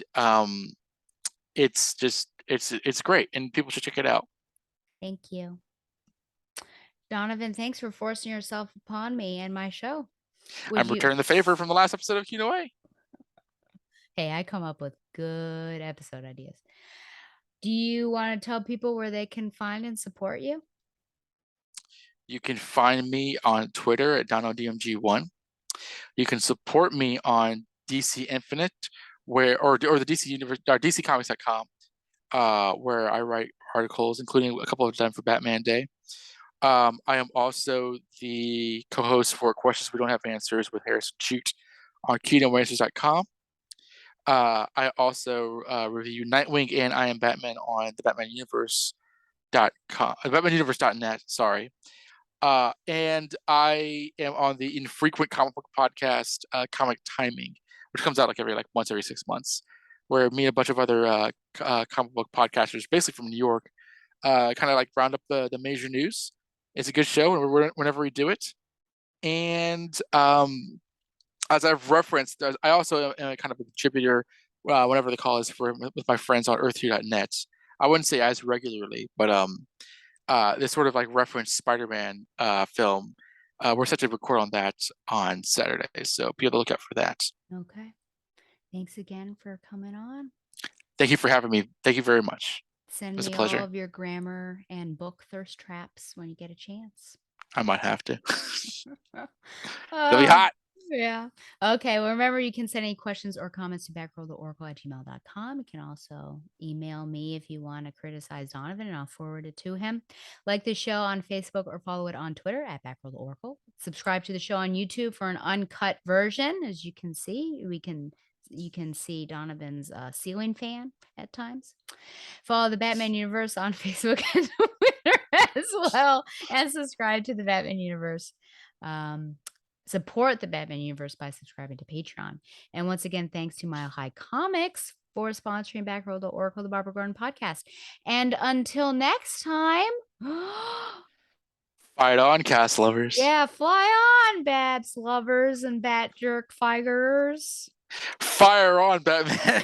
it's great, and people should check it out. Thank you. Donovan, thanks for forcing yourself upon me and my show. Would I'm you? returning the favor from the last episode of Kino A. Hey, I come up with good episode ideas. Do you want to tell people where they can find and support you? You can find me on Twitter at DonaldDMG1. You can support me on DC Infinite, or the DC Universe, DCComics.com, where I write articles, including a couple of them for Batman Day. I am also the co-host for Questions We Don't Have Answers with Harrison Chute on KingdomAnswers.com. I also review Nightwing and I Am Batman on the BatmanUniverse.com, BatmanUniverse.net. Sorry. And I am on the infrequent comic book podcast, Comic Timing, which comes out like once every 6 months, where me and a bunch of other comic book podcasters, basically from New York, kind of like round up the major news. It's a good show whenever we do it. And as I've referenced, I also am a kind of a contributor, whenever the call is for with my friends on Earth2.net. I wouldn't say as regularly, but this sort of like reference Spider-Man film. We're set to record on that on Saturday, so be on the lookout for that. Okay. Thanks again for coming on. Thank you for having me. Thank you very much. Send me all of your grammar and book thirst traps when you get a chance. I might have to. They'll be hot. Yeah. Okay. Well, remember, you can send any questions or comments to batgirltheoracle@gmail.com. You can also email me if you want to criticize Donovan, and I'll forward it to him. Like the show on Facebook or follow it on Twitter at @BatgirlTheOracle. Subscribe to the show on YouTube for an uncut version. As you can see, you can see Donovan's ceiling fan at times. Follow the Batman Universe on Facebook and Twitter as well, and subscribe to the Batman Universe. Support the Batman Universe by subscribing to Patreon. And once again, thanks to Mile High Comics for sponsoring Batgirl the Oracle, the Barbara Gordon podcast. And until next time, fight on, cast lovers. Yeah, fly on, Bats lovers and Bat jerk fighters. Fire on, Batman.